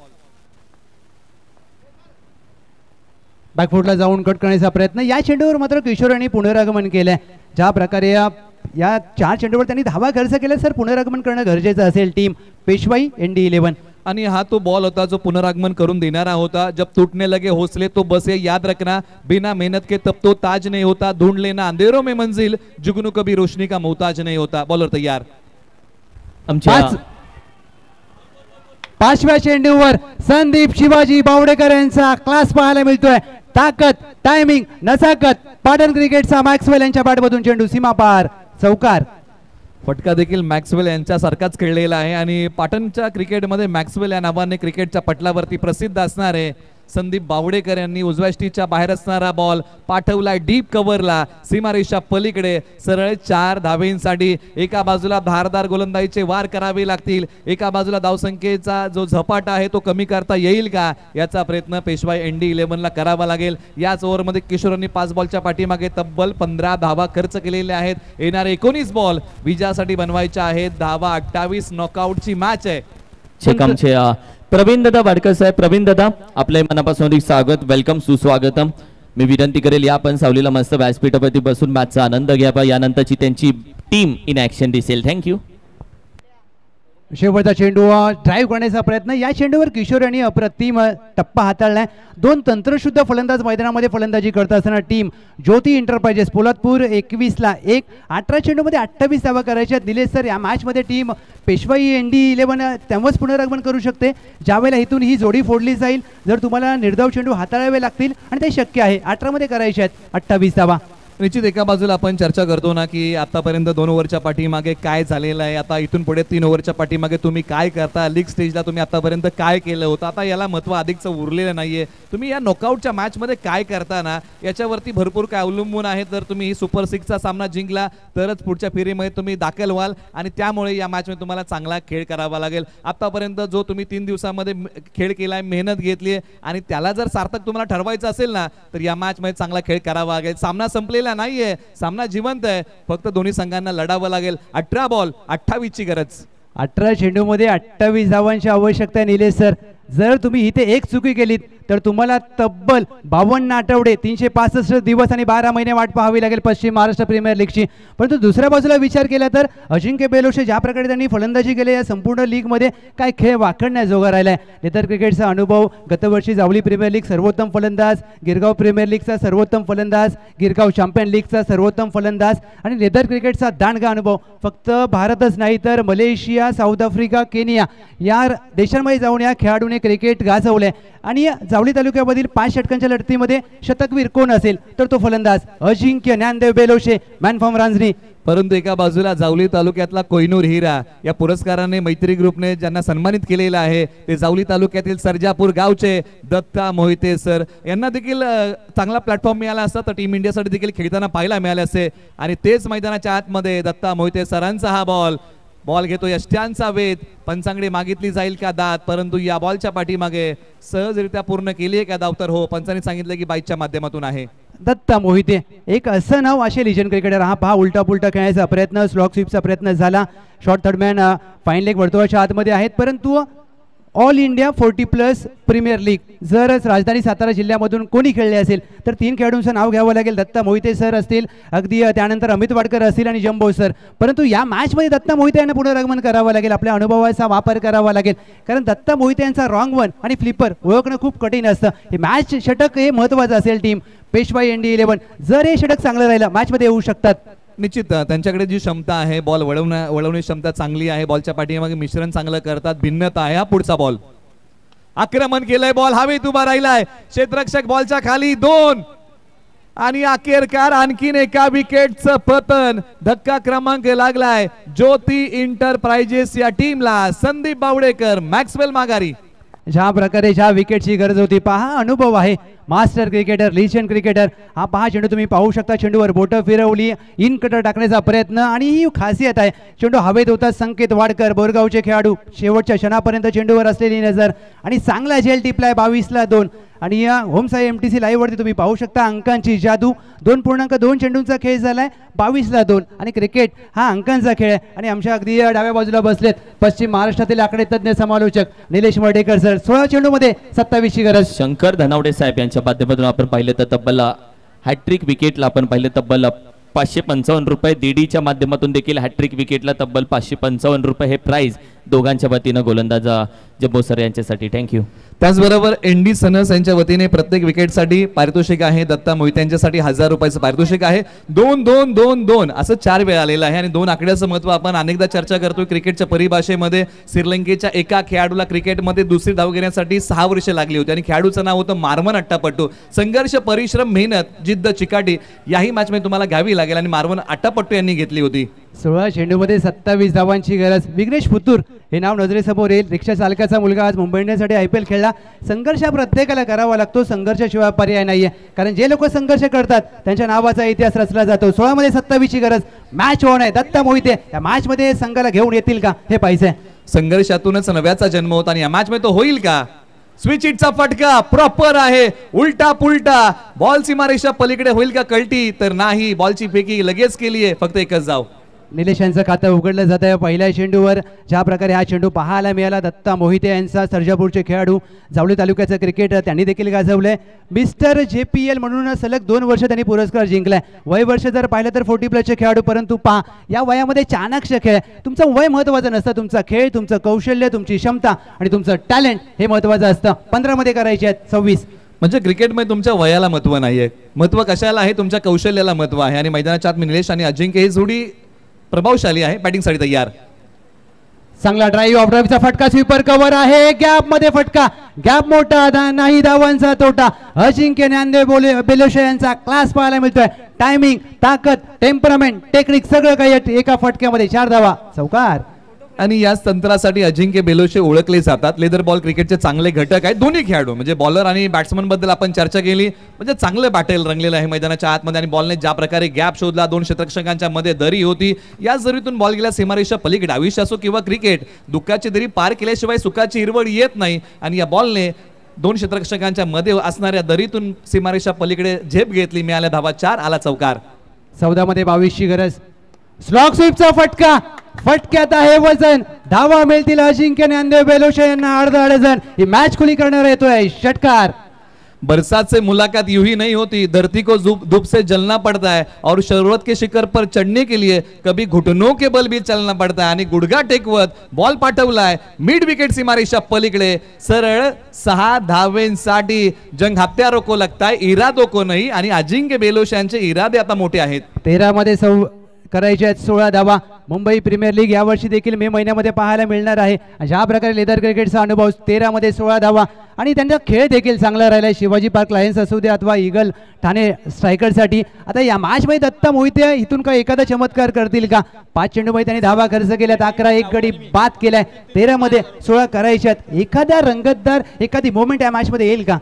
S2: बॅकफुटला जाऊन कट करण्याचा प्रयत्न. या चेंडूवर मात्र किशोर यांनी पुनरागमन केलंय. ज्या प्रकारे या 4 चेंडूवर त्यांनी धावा खर्च केल्या सर पुनरागमन करणं गरजेचं असेल. टीम पेशवाई ND11.
S1: आणि हा तो बॉल होता जो पुनरागमन करून देणारा होता. जब टूटने लगे हौसले तो बसे याद रखना, बिना मेहनत के तब तो ताज नहीं होता, ढूंढ लेना अंधेरों में मंजिल, जुगनू कभी रोशनी का मोहताज नहीं होता. बॉलर तयार.
S3: आमच्या
S2: 5व्या चेंडूवर संदीप शिवाजी बावडेकर यांचा क्लास पाहायला मिळतोय. ताकद, टायमिंग, नजाकत. पाटण क्रिकेटचा मॅक्सवेल यांच्या बॅटमधून चेंडू सीमा पार. चौकार.
S1: फटका देखील मॅक्सवेल यांच्यासारखाच खेळलेला आहे आणि पाटणच्या क्रिकेटमध्ये मॅक्सवेल या नावाने क्रिकेटच्या पटलावरती प्रसिद्ध असणारे संदीप बावडेकर यांनी उजव्या स्टिचच्या बाहेर असणारा बॉल पाठवला डीप कव्हरला सीमारेषा पलीकडे. सरळ 4 धावेंसाठी. एका बाजूला धारदार गोलंदाजीचे वार करावे लागतील. एका बाजूला धावसंख्येचा जो झपाटा आहे तो कमी करता येईल का याचा प्रयत्न पेशवाई ND11ला करावा लागेल. याच ओव्हरमध्ये किशोरांनी 5 बॉलच्या पाठीमागे तब्बल 15 धावा खर्च केलेल्या आहेत. येणारे 19 बॉल विजयासाठी बनवायच्या आहेत. धावा 28. नॉकआउटची मॅच आहे.
S3: आमचे प्रवीण दादा वाडकर साहेब. प्रवीण दादा आपले मनापासून स्वागत, वेलकम, सुस्वागतम. मी विनंती करेल या पण सावलीला मस्त व्यासपीठावरती बसून मॅचचा आनंद घ्यावा. यानंतरची त्यांची टीम इन ऍक्शन दिसेल. थँक्यू.
S2: शेवटचा चेंडू ड्राईव्ह करण्याचा प्रयत्न. या चेंडूवर किशोर यांनी अप्रतिम टप्पा हाताळलाय. 2 तंत्रशुद्ध फलंदाज मैदानामध्ये फलंदाजी करत असताना टीम ज्योती इंटरप्राइजेस पोलादपूर 21ला 1. 18 चेंडूमध्ये 28 धावा करायच्या. निलेश सर या मॅचमध्ये टीम पेशवाई ND11 तेव्हाच पुनरागमन करू शकते ज्यावेळेला इथून ही जोडी फोडली जाईल. जर तुम्हाला निर्धाव चेंडू हाताळावे लागतील आणि ते शक्य आहे. 18 मध्ये करायचे आहेत 28 धावा.
S1: निश्चित एका बाजूला आपण चर्चा करतो ना की आतापर्यंत 2 ओव्हरच्या पाठीमागे काय झालेलं आहे. आता इथून पुढे 3 ओव्हरच्या पाठीमागे तुम्ही काय करता. लीग स्टेजला तुम्ही आतापर्यंत काय केलं होतं. आता याला महत्त्व अधिकचं उरलेलं नाहीये. तुम्ही या नॉकआउटच्या मॅचमध्ये काय करता ना याच्यावरती भरपूर काय अवलंबून आहे. तर तुम्ही ही सुपर 6चा सामना जिंकला तरच पुढच्या फेरीमध्ये तुम्ही दाखल व्हाल आणि त्यामुळे या मॅचमध्ये तुम्हाला चांगला खेळ करावा लागेल. आतापर्यंत जो तुम्ही 3 दिवसामध्ये खेळ केलाय, मेहनत घेतली आणि त्याला जर सार्थक तुम्हाला ठरवायचं असेल ना तर या मॅचमध्ये चांगला खेळ करावा लागेल. सामना संपलेला नाहीये, सामना जिवंत आहे. फक्त दोन्ही संघांना लढावं लागेल. 18 बॉल 28 ची गरज.
S2: 18 चेंडूमध्ये 28 धावांची आवश्यकता आहे. निलेश सर जर तुम्ही इथे एक चुकी केलीत तर तुम्हाला तब्बल 52 आठवडे 365 दिवस आणि 12 महिने वाट पाहावी लागेल पश्चिम महाराष्ट्र प्रीमियर लीगची. परंतु दुसऱ्या बाजूला विचार केला तर अजिंक्य बेलोशे ज्या प्रकारे त्यांनी फलंदाजी केली या संपूर्ण लीगमध्ये काय खेळ वाकडण्याजोगा राहिलाय. लेदर क्रिकेटचा अनुभव, गतवर्षी जावली प्रीमियर लीग सर्वोत्तम फलंदाज, गिरगाव प्रीमियर लीगचा सर्वोत्तम फलंदाज, गिरगाव चॅम्पियन लीगचा सर्वोत्तम फलंदाज आणि लेदर क्रिकेटचा दांडगा अनुभव. फक्त भारतच नाही तर मलेशिया, साऊथ आफ्रिका, केनिया या देशांमध्ये जाऊन या खेळाडूने क्रिकेट गाजवले. आणि जावली तालुक्यामधील 5 षटकांच्या लढतीमध्ये शतकवीर कोण असेल तर तो फलंदाज अजिंक्य ज्ञानदेव बेलोशे, मॅन फ्रॉम रांजणी.
S1: परंतु एका बाजूला जावली तालुक्यातला कोयनूर हिरा या पुरस्काराने मैत्री ग्रुपने ज्यांना सन्मानित केलेला आहे ते जावली तालुक्यातील सर्जापूर गावचे दत्ता मोहिते सर यांना देखील चांगला प्लॅटफॉर्म मिळाला असता तर टीम इंडियासाठी देखील खेळताना पाहायला मिळाले असते. आणि तेच मैदानाच्या आतमध्ये दत्ता मोहिते सरांचा हा बॉल घेतो यष्ट्यांचा वेध. पंचांकडे मागितली जाईल का दात, परंतु या बॉलच्या पाठीमागे सहजरित्या पूर्ण केली आहे का धाव, तर हो पंचांनी सांगितलं की बाईकच्या माध्यमातून आहे.
S2: दत्ता मोहिते एक असं नाव असे लिजंड क्रिकेटर. हा पहा उलटा पुलटा खेळायचा प्रयत्न, स्लॉग स्वीपचा प्रयत्न झाला. शॉर्ट थर्डमॅन फाईन लेग वर्तुळाच्या आतमध्ये आहेत. परंतु ऑल इंडिया 40+ प्रीमियर लीग जरच राजधानी सातारा जिल्ह्यामधून कोणी खेळले असेल तर 3 खेळाडूंचं नाव घ्यावं लागेल. दत्ता मोहिते सर असतील, अगदी त्यानंतर अमित वाडकर असतील आणि जंबो सर. परंतु या मॅचमध्ये दत्ता मोहिते यांना पुनरागमन करावं लागेल, आपल्या अनुभवाचा वापर करावा लागेल. कारण दत्ता मोहिते यांचा रॉंग वन आणि फ्लिपर ओळखणं खूप कठीण असतं. हे मॅच षटक हे महत्त्वाचं असेल. टीम पेशवाई ND11 जर हे षटक चांगलं राहिलं मॅचमध्ये येऊ शकतात.
S1: निश्चित त्यांच्याकडे जी क्षमता आहे बॉल वळवण्याची क्षमता चांगली आहे. बॉलच्या पाठीमागे मिश्रण चांगलं करतात, भिन्नता आहे. हा पुढचा बॉल आक्रमण केलंय, बॉल हवेत उभा राहिलाय, क्षेत्ररक्षक बॉलच्या खाली 2 आणि अखेरकार आणखीन एका विकेटचं पतन. धक्का क्रमांक लागलाय ज्योती इंटरप्राइजेस या टीमला. संदीप बावडेकर, मॅक्सवेल माघारी.
S2: ज्या प्रकारे ज्या विकेटची गरज होती पहा, अनुभव आहे, मास्टर क्रिकेटर, लिजंड क्रिकेटर. हा पहा चेंडू तुम्ही पाहू शकता, चेंडूवर बोटं फिरवली, इन कटर टाकण्याचा प्रयत्न आणि ही खासियत आहे. चेंडू हवेत होता. संकेत वाडकर बोरगावचे खेळाडू, शेवटच्या क्षणापर्यंत चेंडूवर असलेली नजर आणि चांगला झेल टिपलाय. 22ला 2 आणि या होमसाई MTC लाईव्ह वरती तुम्ही पाहू शकता अंकांची जादू. 2.2 चेंडूंचा खेळ झालाय. 22ला 2 आणि क्रिकेट हा अंकांचा खेळ आहे. आणि आमच्या अगदी डाव्या बाजूला बसलेत पश्चिम महाराष्ट्रातील आकडे तज्ञ समालोचक निलेश वर्डेकर सर. 16 चेंडूमध्ये 27ची गरज.
S3: शंकर धनावडे साहेब यांच्या माध्यमातून आपण पाहिलं तर तब्बल हॅट्रिक विकेटला आपण पाहिलं तब्बल 555 रुपये. DDच्या माध्यमातून देखील हॅट्रिक विकेटला तब्बल 555 रुपये हे प्राइज दोघांच्या वतीनं गोलंदाज जब्बो सर यांच्यासाठी. थँक्यू.
S1: त्याचबरोबर ND सनस यांच्या वतीने प्रत्येक विकेटसाठी पारितोषिक आहे. दत्ता मोहिते यांच्यासाठी 1000 रुपयाचं पारितोषिक आहे. 2-2-2-2 असं 4 वेळा आलेलं आहे. आणि 2 आकड्याचं महत्व आपण अनेकदा चर्चा करतोय क्रिकेटच्या परिभाषेमध्ये. श्रीलंकेच्या एका खेळाडूला क्रिकेटमध्ये दुसरी धाव घेण्यासाठी 6 वर्षे लागली होती आणि खेळाडूचं नाव होतं मारवन अट्टापट्टू. संघर्ष, परिश्रम, मेहनत, जिद्द, चिकाटी याही मॅचमध्ये तुम्हाला घ्यावी लागेल आणि मारवन अट्टापट्टू यांनी घेतली होती.
S2: 16 चेंडूमध्ये 27 धावांची गरज. विघ्नेश पुतूर हे नाव नजरेसमोर येईल. रिक्षा चालकाचा मुलगा आज मुंबई इंडियन्ससाठी IPL खेळला. संघर्ष प्रत्येकाला करावा लागतो, संघर्षाशिवाय पर्याय नाहीये. कारण जे लोक संघर्ष करतात त्यांच्या नावाचा इतिहास रचला जातो. 16 मध्ये 27ची गरज. मॅच ऑन आहे. दत्ता मोहिते या मॅच मध्ये संघाला घेऊन येतील का हे पाहिजे.
S1: संघर्षातूनच नव्याचा जन्म होता आणि या मॅच मध्ये तो होईल का. स्विच इटचा फटका प्रॉपर आहे. उलटा पुलटा बॉल सीमारेषा पलीकडे होईल का कल्टी, तर नाही. बॉलची फेकी लगेच केली आहे. फक्त एकच धाव.
S2: निलेश यांचं खातं उघडलं जात आहे पहिल्या चेंडूवर. ज्या प्रकारे हा चेंडू पाहायला मिळाला दत्ता मोहिते यांचा, सर्जापूरचे खेळाडू, जावली तालुक्याचं क्रिकेट त्यांनी देखील गाजवलंय. मिस्टर JPL म्हणून सलग 2 वर्ष त्यांनी पुरस्कार जिंकलाय. वय वर्ष जर पाहिलं तर 40+ खेळाडू. परंतु पहा या वयामध्ये चाणाक्ष खेळ. तुमचं वय महत्त्वाचं नसतं, तुमचा खेळ, तुमचं कौशल्य, तुमची क्षमता आणि तुमचं टॅलेंट हे महत्त्वाचं असतं. 15 मध्ये करायचे आहेत 26.
S1: म्हणजे क्रिकेटमध्ये तुमच्या वयाला महत्व नाहीये, महत्व कशाला आहे, तुमच्या कौशल्याला महत्व आहे. आणि मैदानाच्या आत निलेश आणि अजिंक्य ही जोडी प्रभावशाली आहे. बॅटिंगसाठी तयार.
S2: चांगला ड्राईव्ह, ऑफ ड्राईव्हचा फटका, स्वीपर कव्हर आहे. गॅप मध्ये फटका, गॅप मोठा नाही, धावांचा तोटा. अजिंक्य ज्ञानदेव बेलोशे यांचा क्लास पाहायला मिळतोय. टायमिंग, ताकद, टेम्परामेंट, टेक्निक सगळं काही एका फटक्यामध्ये. 4 धावा. चौकार.
S1: आणि याच तंत्रासाठी अजिंक्य बेलोशे ओळखले जातात. लेदर बॉल क्रिकेटचे चांगले घटक आहेत दोन्ही खेळाडू. म्हणजे बॉलर आणि बॅट्समन बद्दल आपण चर्चा केली. म्हणजे चांगलं बॅटेल रंगलेलं आहे मैदानाच्या आतमध्ये. आणि बॉलने ज्या प्रकारे गॅप शोधला, 2 क्षेत्ररक्षकांच्या मध्ये दरी होती, या जरीतून बॉल गेला सीमारेषा पलीकडे. आयुष्य असो किंवा क्रिकेट, दुःखाची दरी पार केल्याशिवाय सुखाची हिरवळ येत नाही. आणि या बॉलने 2 क्षेत्ररक्षकांच्या मध्ये असणाऱ्या दरीतून सीमारेषा पलीकडे झेप घेतली. मिळाल्या धावा 4. आला चौकार.
S2: 14 मध्ये 22ची गरज. स्लॉग स्वीपचा फटका, फटक्यात आहे वजन. धावा मिळतील अजिंक्य ज्ञानदेव बेलोशे यांना. अर्धा डझन. ही मॅच खुली करणार येतोय षटकार.
S1: बरसात से मुलाकात यूं ही नहीं होती, धरती को धूप से जलना पड़ता है और शर्वत के शिखर पर चढ़ने के लिए कभी घुटनों के बल भी चलना पड़ता है. आणि गुडघा टेकवत बॉल पाठवलाय मिड विकेट सीमारेषा पलीकडे, सरळ 6 धावेंसाठी. जंग हत्यारों को लगता है इरादों को नहीं, आणि अजिंक्य बेलोश यांचे इरादे आता मोठे आहेत.
S2: 13 मध्ये करायचे आहेत 16 धावा. मुंबई प्रीमियर लीग यावर्षी देखील मे महिन्यामध्ये पाहायला मिळणार आहे. ज्या प्रकारे लेदर क्रिकेटचा अनुभव 13 मध्ये 16 धावा आणि त्यांचा खेळ देखील चांगला राहिला. शिवाजी पार्क लायन्स असू दे अथवा ईगल ठाणे स्ट्रायकरसाठी. आता या मॅचमध्ये दत्ता मोहिते इथून काय एखादा चमत्कार करतील का? 5 चेंडूमध्ये त्यांनी धावा खर्च केल्यात, 11 एक गडी बाद केलाय. 13 मध्ये 16 करायचे आहेत. एखाद्या रंगतदार एखादी मोमेंट या मॅचमध्ये येईल का?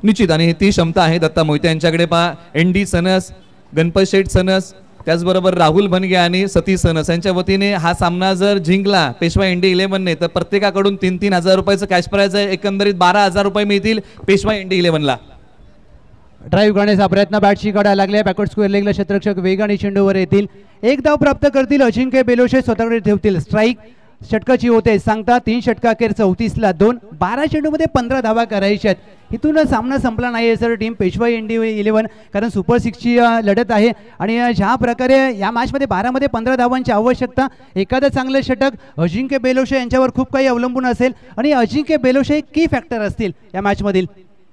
S1: निश्चित, आणि ती क्षमता आहे दत्ता मोहिते यांच्याकडे. पहा, एनडी सनस, गणपत शेठ सनस, त्याचबरोबर राहुल भनगे आणि सतीश सनस यांच्या वतीने हा सामना जर जिंकला पेशवा इंडी 11ने तर प्रत्येकाकडून 3-3 हजार रुपयाचं कॅश प्राइज आहे. एकंदरीत 12,000 रुपये मिळतील पेशवा इंडी 11ला.
S2: ड्राईव्ह करण्याचा प्रयत्न बॅटशी काढायला लागले. बॅकवर्ड स्क्वेअर लेगला क्षेत्ररक्षक वेगाने चेंडूवर येतील. एक धाव प्राप्त करतील. अजिंक्य बेलोशे स्वतःकडे ठेवतील. स्ट्राईक षटकाची होते सांगता 3 षटका अखेर 34ला 2. 12 चेंडूमध्ये 15 धावा करायच्या आहेत. इथून सामना संपला नाही आहे सर टीम पेशवा इंडी 11, कारण सुपर 6ची लढत आहे. आणि ज्या प्रकारे या मॅचमध्ये 12 मध्ये 15 धावांची आवश्यकता, एखादं चांगलं षटक अजिंक्य बेलोशे यांच्यावर खूप काही अवलंबून असेल. आणि अजिंक्य बेलोशे की फॅक्टर असतील या मॅचमधील.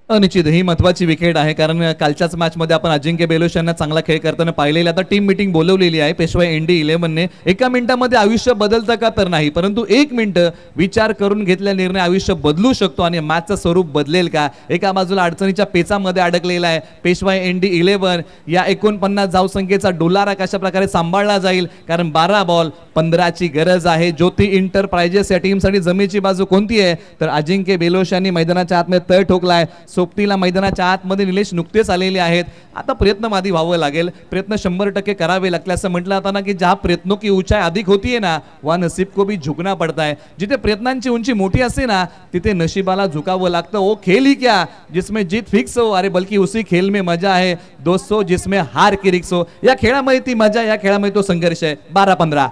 S1: निश्चित ही महत्वाची विकेट आहे, कारण कालच्याच मॅचमध्ये आपण अजिंक्य बेलोश यांना चांगला खेळ करताना पाहिलेला. आता टीम मीटिंग बोलवलेली आहे पेशवा इंडी 11ने. एका मिनिटामध्ये आयुष्य बदलतं का तर नाही, परंतु 1 मिनिट विचार करून घेतलेला निर्णय आयुष्य बदलू शकतो आणि मॅचचं स्वरूप बदलेल का? एका बाजूला अडचणीच्या पेचामध्ये अडकलेला आहे पेशवा इंडी 11. या 49 धावसंख्येचा डोलारा कशा प्रकारे सांभाळला जाईल, कारण 12 बॉल 15ची गरज आहे. ज्योती इंटरप्राइजेस या टीमसाठी जमेची बाजू कोणती आहे तर अजिंक्य बेलोश यांनी मैदानाच्या आतमध्ये तळ ठोकलाय. सोबतीला मैदानाच्या आतमध्ये निलेश नुकतेच आलेले आहेत. आता प्रयत्नवादी व्हावं लागेल. प्रयत्न 100% करावे लागले. असं म्हटलं जातं ना की ज्या प्रयत्नों की ऊंचाई अधिक होती है ना वह नसीब को भी झुकना पड़ता है. जिथे प्रयत्नांची उंची मोठी असते ना तिथे नशिबाला झुकावं लागतं. वो खेल ही क्या जिसमें जीत फिक्स हो, अरे बल्कि उसी खेल में मजा है दोस्तों जिसमें हार की रिक्स हो. या खेळामध्ये ती मजा, या खेळामध्ये तो संघर्ष आहे. 12-15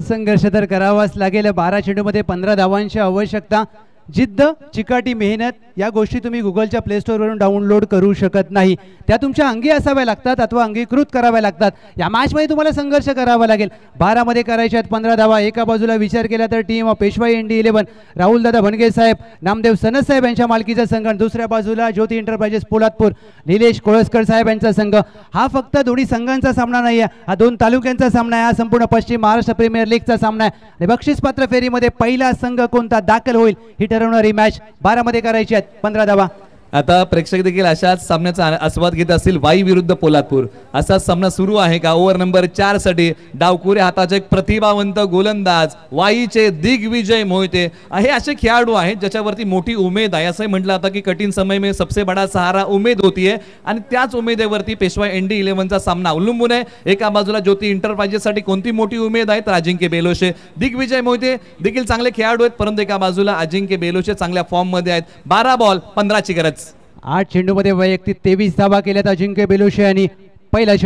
S2: संघर्ष तर करावाच लागेल. 12 चेंडूमध्ये 15 धावांची आवश्यकता. जिद्द, चिकाटी, मेहनत या गोष्टी तुम्ही गुगलच्या प्ले स्टोअरवरून डाउनलोड करू शकत नाही. त्या तुमच्या अंगी असाव्या लागतात अथवा अंगीकृत कराव्या लागतात. या मॅचमध्ये तुम्हाला संघर्ष करावा लागेल. 12 मध्ये करायच्या आहेत 15 धावा. एका बाजूला विचार केला तर टीम पेशवा इंडी 11 राहुल दादा भनगे साहेब, नामदेव सनस साहेब यांच्या मालकीचा संघ. दुसऱ्या बाजूला ज्योती इंटरप्राइजेस पोलादपूर, निलेश कोळसकर साहेब यांचा संघ. हा फक्त दोन्ही संघांचा सामना नाही आहे, हा 2 तालुक्यांचा सामना आहे. हा संपूर्ण पश्चिम महाराष्ट्र प्रीमियर लीगचा सामना आहे. आणि बक्षीसपात्र फेरीमध्ये पहिला संघ कोणता दाखल होईल ही ठरवणारी मॅच. 12 मध्ये करायची आहेत 15 धावा.
S1: आता प्रेक्षक देखील अशाच सामन्याचा आस्वाद घेत असतील. वाई विरुद्ध पोलादपूर असाच सामना सुरू आहे का? ओव्हर नंबर 4 साठी डावकुरे हाताचे एक प्रतिभावंत गोलंदाज वाईचे दिग्विजय मोहिते हे असे खेळाडू आहेत ज्याच्यावरती मोठी उमेद आहे. असंही म्हटलं जातं की कठीण समय में सबसे बडा सहारा उमेद होती है, आणि त्याच उमेदेवरती पेशवा इंडी 11चा सामना अवलंबून आहे. एका बाजूला ज्योती इंटरप्राइजेस साठी कोणती मोठी उमेद आहे तर अजिंक्य बेलोशे. दिग्विजय मोहिते देखील चांगले खेळाडू आहेत, परंतु एका बाजूला अजिंक्य बेलोशे चांगल्या फॉर्म मध्ये आहेत. 12 बॉल 15ची गरज.
S2: 8 चेंडूमध्ये वैयक्तिक 23 धावा केल्यात अजिंक्य बेलोशे यांनी. पहिला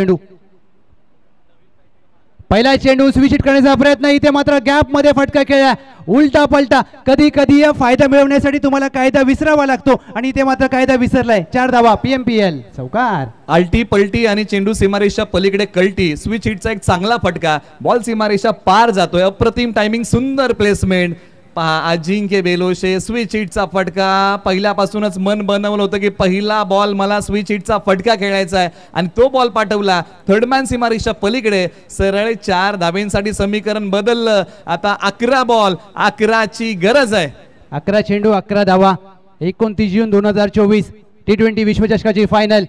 S2: चेंडू स्विच करण्याचा प्रयत्न. इथे मात्र गॅप मध्ये फटका खेळला. उलटा पलटा. कधी कधी फायदा मिळवण्यासाठी तुम्हाला कायदा विसरावा लागतो आणि इथे मात्र कायदा विसरलाय. 4 धावा. PMPL चौकार.
S1: आलटी पलटी आणि चेंडू सीमारेषा पलीकडे कल्टी. स्विच हिटचा एक चांगला फटका. बॉल सीमारेषा पार जातोय. अप्रतिम टायमिंग, सुंदर प्लेसमेंट. पहा अजिंक्य बेलोशे. स्विच हिटचा फटका. पहिल्यापासूनच मन बनवलं होतं की पहिला बॉल मला स्विच हिटचा फटका खेळायचा आहे आणि तो बॉल पाठवला. थर्डमॅन सीमारेषा पलीकडे. सरळ 4 धाब्यांसाठी समीकरण बदललं. आता 11 बॉल 11ची गरज आहे.
S2: 11 चेंडू 11 धावा. 29 जून 2024 T20 विश्वचषकाची फायनल.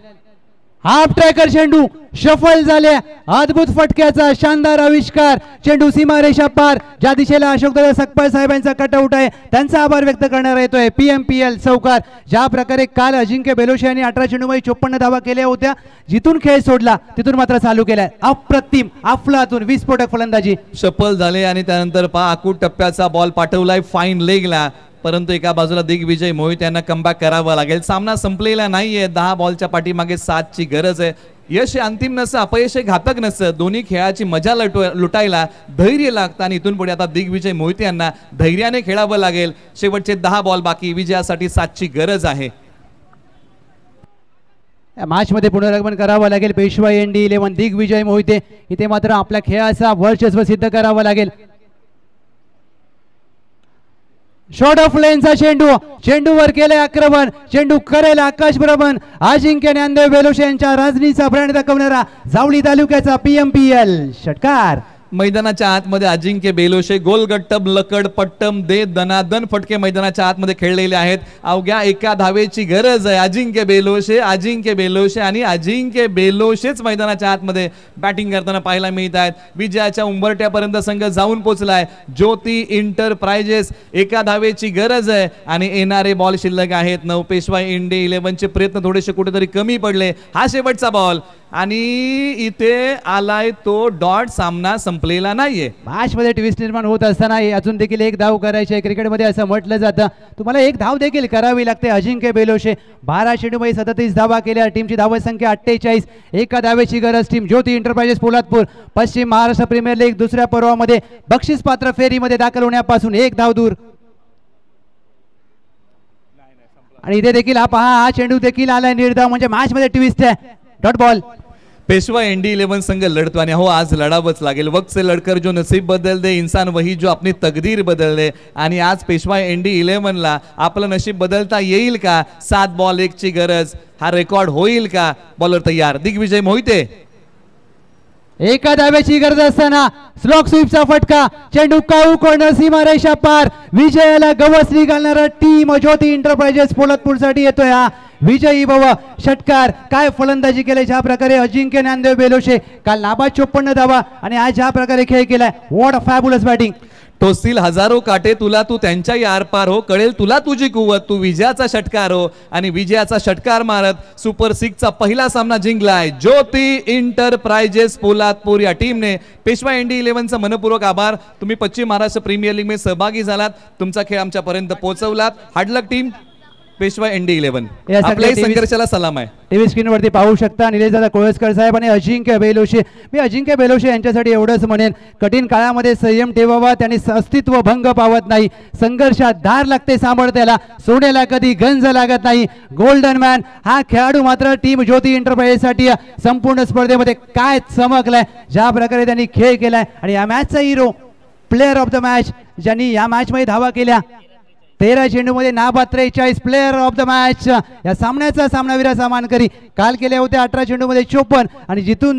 S2: हाफ ट्रॅकर चेंडू शफल झाले. अद्भुत फटक्याचा शानदार आविष्कार. चेंडू सीमारेषा पार. ज्या दिशेला अशोकदादा सकपाळ साहेबांचा कटआउट आहे त्यांचा आभार व्यक्त करण्यात येतोय. PMPL चौकार. ज्या प्रकारे काल अजिंक्य बेलोशे यांनी 18 चेंडूमध्ये 54 धावा केल्या होत्या, जिथून खेळ सोडला तिथून मात्र चालू केलाय. अप्रतिम अफलातून विस्फोटक फलंदाजी.
S1: शफल झाले आणि त्यानंतर पहा आकूट टप्प्याचा बॉल पाठवलाय फाईन लेगला, परंतु एका बाजूला दिग्विजय मोहिते यांना कमबॅक करावा लागेल. सामना संपलेला नाहीये. 10 बॉलच्या पाठीमागे 7ची गरज आहे. यश हे अंतिम नसतं, अपयश हे घातक नसतं. दोन्ही खेळाची मजा लुटायला धैर्य लागतं आणि इथून पुढे आता दिग्विजय मोहिते यांना धैर्याने खेळावं लागेल. शेवटचे 10 बॉल बाकी. विजयासाठी 7ची गरज आहे.
S2: मॅच मध्ये पुनरागमन करावं लागेल पेशवा एनडी 11 दिग्विजय मोहिते. इथे मात्र आपल्या खेळाचा वर्चस्व सिद्ध करावं लागेल. शॉर्ट ऑफ लेनचा चेंडूवर केले आक्रमण. चेंडू करेल आकाश भ्रमण. अजिंक्य ज्ञानदेव बेलोशे यांच्या राजनीचा ब्रँड दाखवणारा जावळी तालुक्याचा PMPL षटकार.
S1: मैदानाच्या आतमध्ये अजिंक्य बेलोशे गोलगट्टम लकड पट्टम दे दनादन फटके मैदानाच्या आतमध्ये खेळलेले आहेत. अवघ्या एका धावेची गरज आहे. अजिंक्य बेलोशे आणि अजिंक्य बेलोशेच मैदानाच्या आतमध्ये बॅटिंग करताना पाहायला मिळत आहेत. विजयाच्या उंबरट्यापर्यंत संघ जाऊन पोहोचलाय. ज्योती इंटरप्राइजेस एका धावेची गरज आहे आणि येणारे बॉल शिल्लक आहेत 9. पेशवा इंडी 11चे प्रयत्न थोडेसे कुठेतरी कमी पडले. हा शेवटचा बॉल आणि इथे आलाय तो डॉट. सामना संपलेला नाहीये.
S2: मॅच मध्ये ट्विस्ट निर्माण होत असताना अजून देखील एक धाव करायची आहे. क्रिकेटमध्ये असं म्हटलं जातं तुम्हाला एक धाव देखील करावी लागते. अजिंक्य बेलोशे 12 चेंडूमध्ये 37 धावा केल्या. टीमची धावा संख्या 48. एका धावेची गरज. टीम ज्योती इंटरप्राइजेस पोलादपूर पश्चिम महाराष्ट्र प्रीमियर लीग दुसऱ्या पर्वामध्ये बक्षीसपात्र फेरीमध्ये दाखल होण्यापासून एक धाव दूर. आणि इथे देखील हा चेंडू देखील आलाय निर्धाव. म्हणजे मॅच मध्ये ट्विस्ट आहे. Dot ball.
S1: पेशवा एनडी 11 संघ लढतो आणि हो आज लढावंच लागेल. वक्त से लढकर जो नसीब बदल दे इंसान वही जो अपनी तकदीर बदल दे. आणि आज पेशवा एनडी 11ला आपलं नशीब बदलता येईल का? 7 बॉल 1 ची गरज. हा रेकॉर्ड होईल का? बॉलर तयार दिग्विजय मोहिते.
S2: एका धाव्याची गरज असताना स्लॉक स्वीपचा फटका. चेंडू काऊ कॉर्नर सीमारेषा पार. विजयाला गवसणी घालणारा टीम ज्योती इंटरप्राइजेस पोलादपूरसाठी येतोय हा विजयी भव षटकार. काय फलंदाजी केले ज्या प्रकारे अजिंक्य ज्ञानदेव बेलोशे. काल नाबाद 54 धावा आणि आज ज्या प्रकारे खेळ केलाय. What a fabulous batting.
S1: टोचतील हजारो काटे तुला तू त्यांच्याही आरपार हो. कळेल तुला तुझी कुवत तू विजयाचा षटकार हो. आणि विजयाचा षटकार मारत सुपर 6चा पहिला सामना जिंकलाय ज्योती इंटरप्राइजेस पोलादपूर या टीमने. पेशवा एनडी 11चा मनपूर्वक आभार. तुम्ही पश्चिम महाराष्ट्र प्रीमियर लीग मध्ये सहभागी झालात. तुमचा खेळ आमच्यापर्यंत पोहोचवलात. हार्डलक टीम पेशवा एनडी 11. आपल्या संघर्षाला सलाम आहे.
S2: टीव्ही स्क्रीनवरती पाहू शकता निलेशदादा कोळसकर साहेब आणि अजिंक्य बेलोशे. मी अजिंक्य बेलोशे यांच्यासाठी एवढंच म्हणेन कठीण काळामध्ये संयम ठेवावा. त्यांनी अस्तित्व भंग पावत नाही. संघर्षात धार लागते सामर्थ्याला. सोन्याला कधी गंज लागत नाही. गोल्डन मॅन हा खेळाडू मात्र टीम ज्योती इंटरप्राइजेससाठी संपूर्ण स्पर्धेमध्ये काय चमकलाय. ज्या प्रकारे त्यांनी खेळ केलाय आणि या मॅचचा hero player of the match ज्यांनी या मॅच मध्ये धावा केल्या. 13 चेंडूमध्ये नाबाद 43. प्लेअर ऑफ द मॅच या सामन्याचा सामनावीराचा मानकरी. काल केले होते 18 चेंडूमध्ये 54 आणि जिथून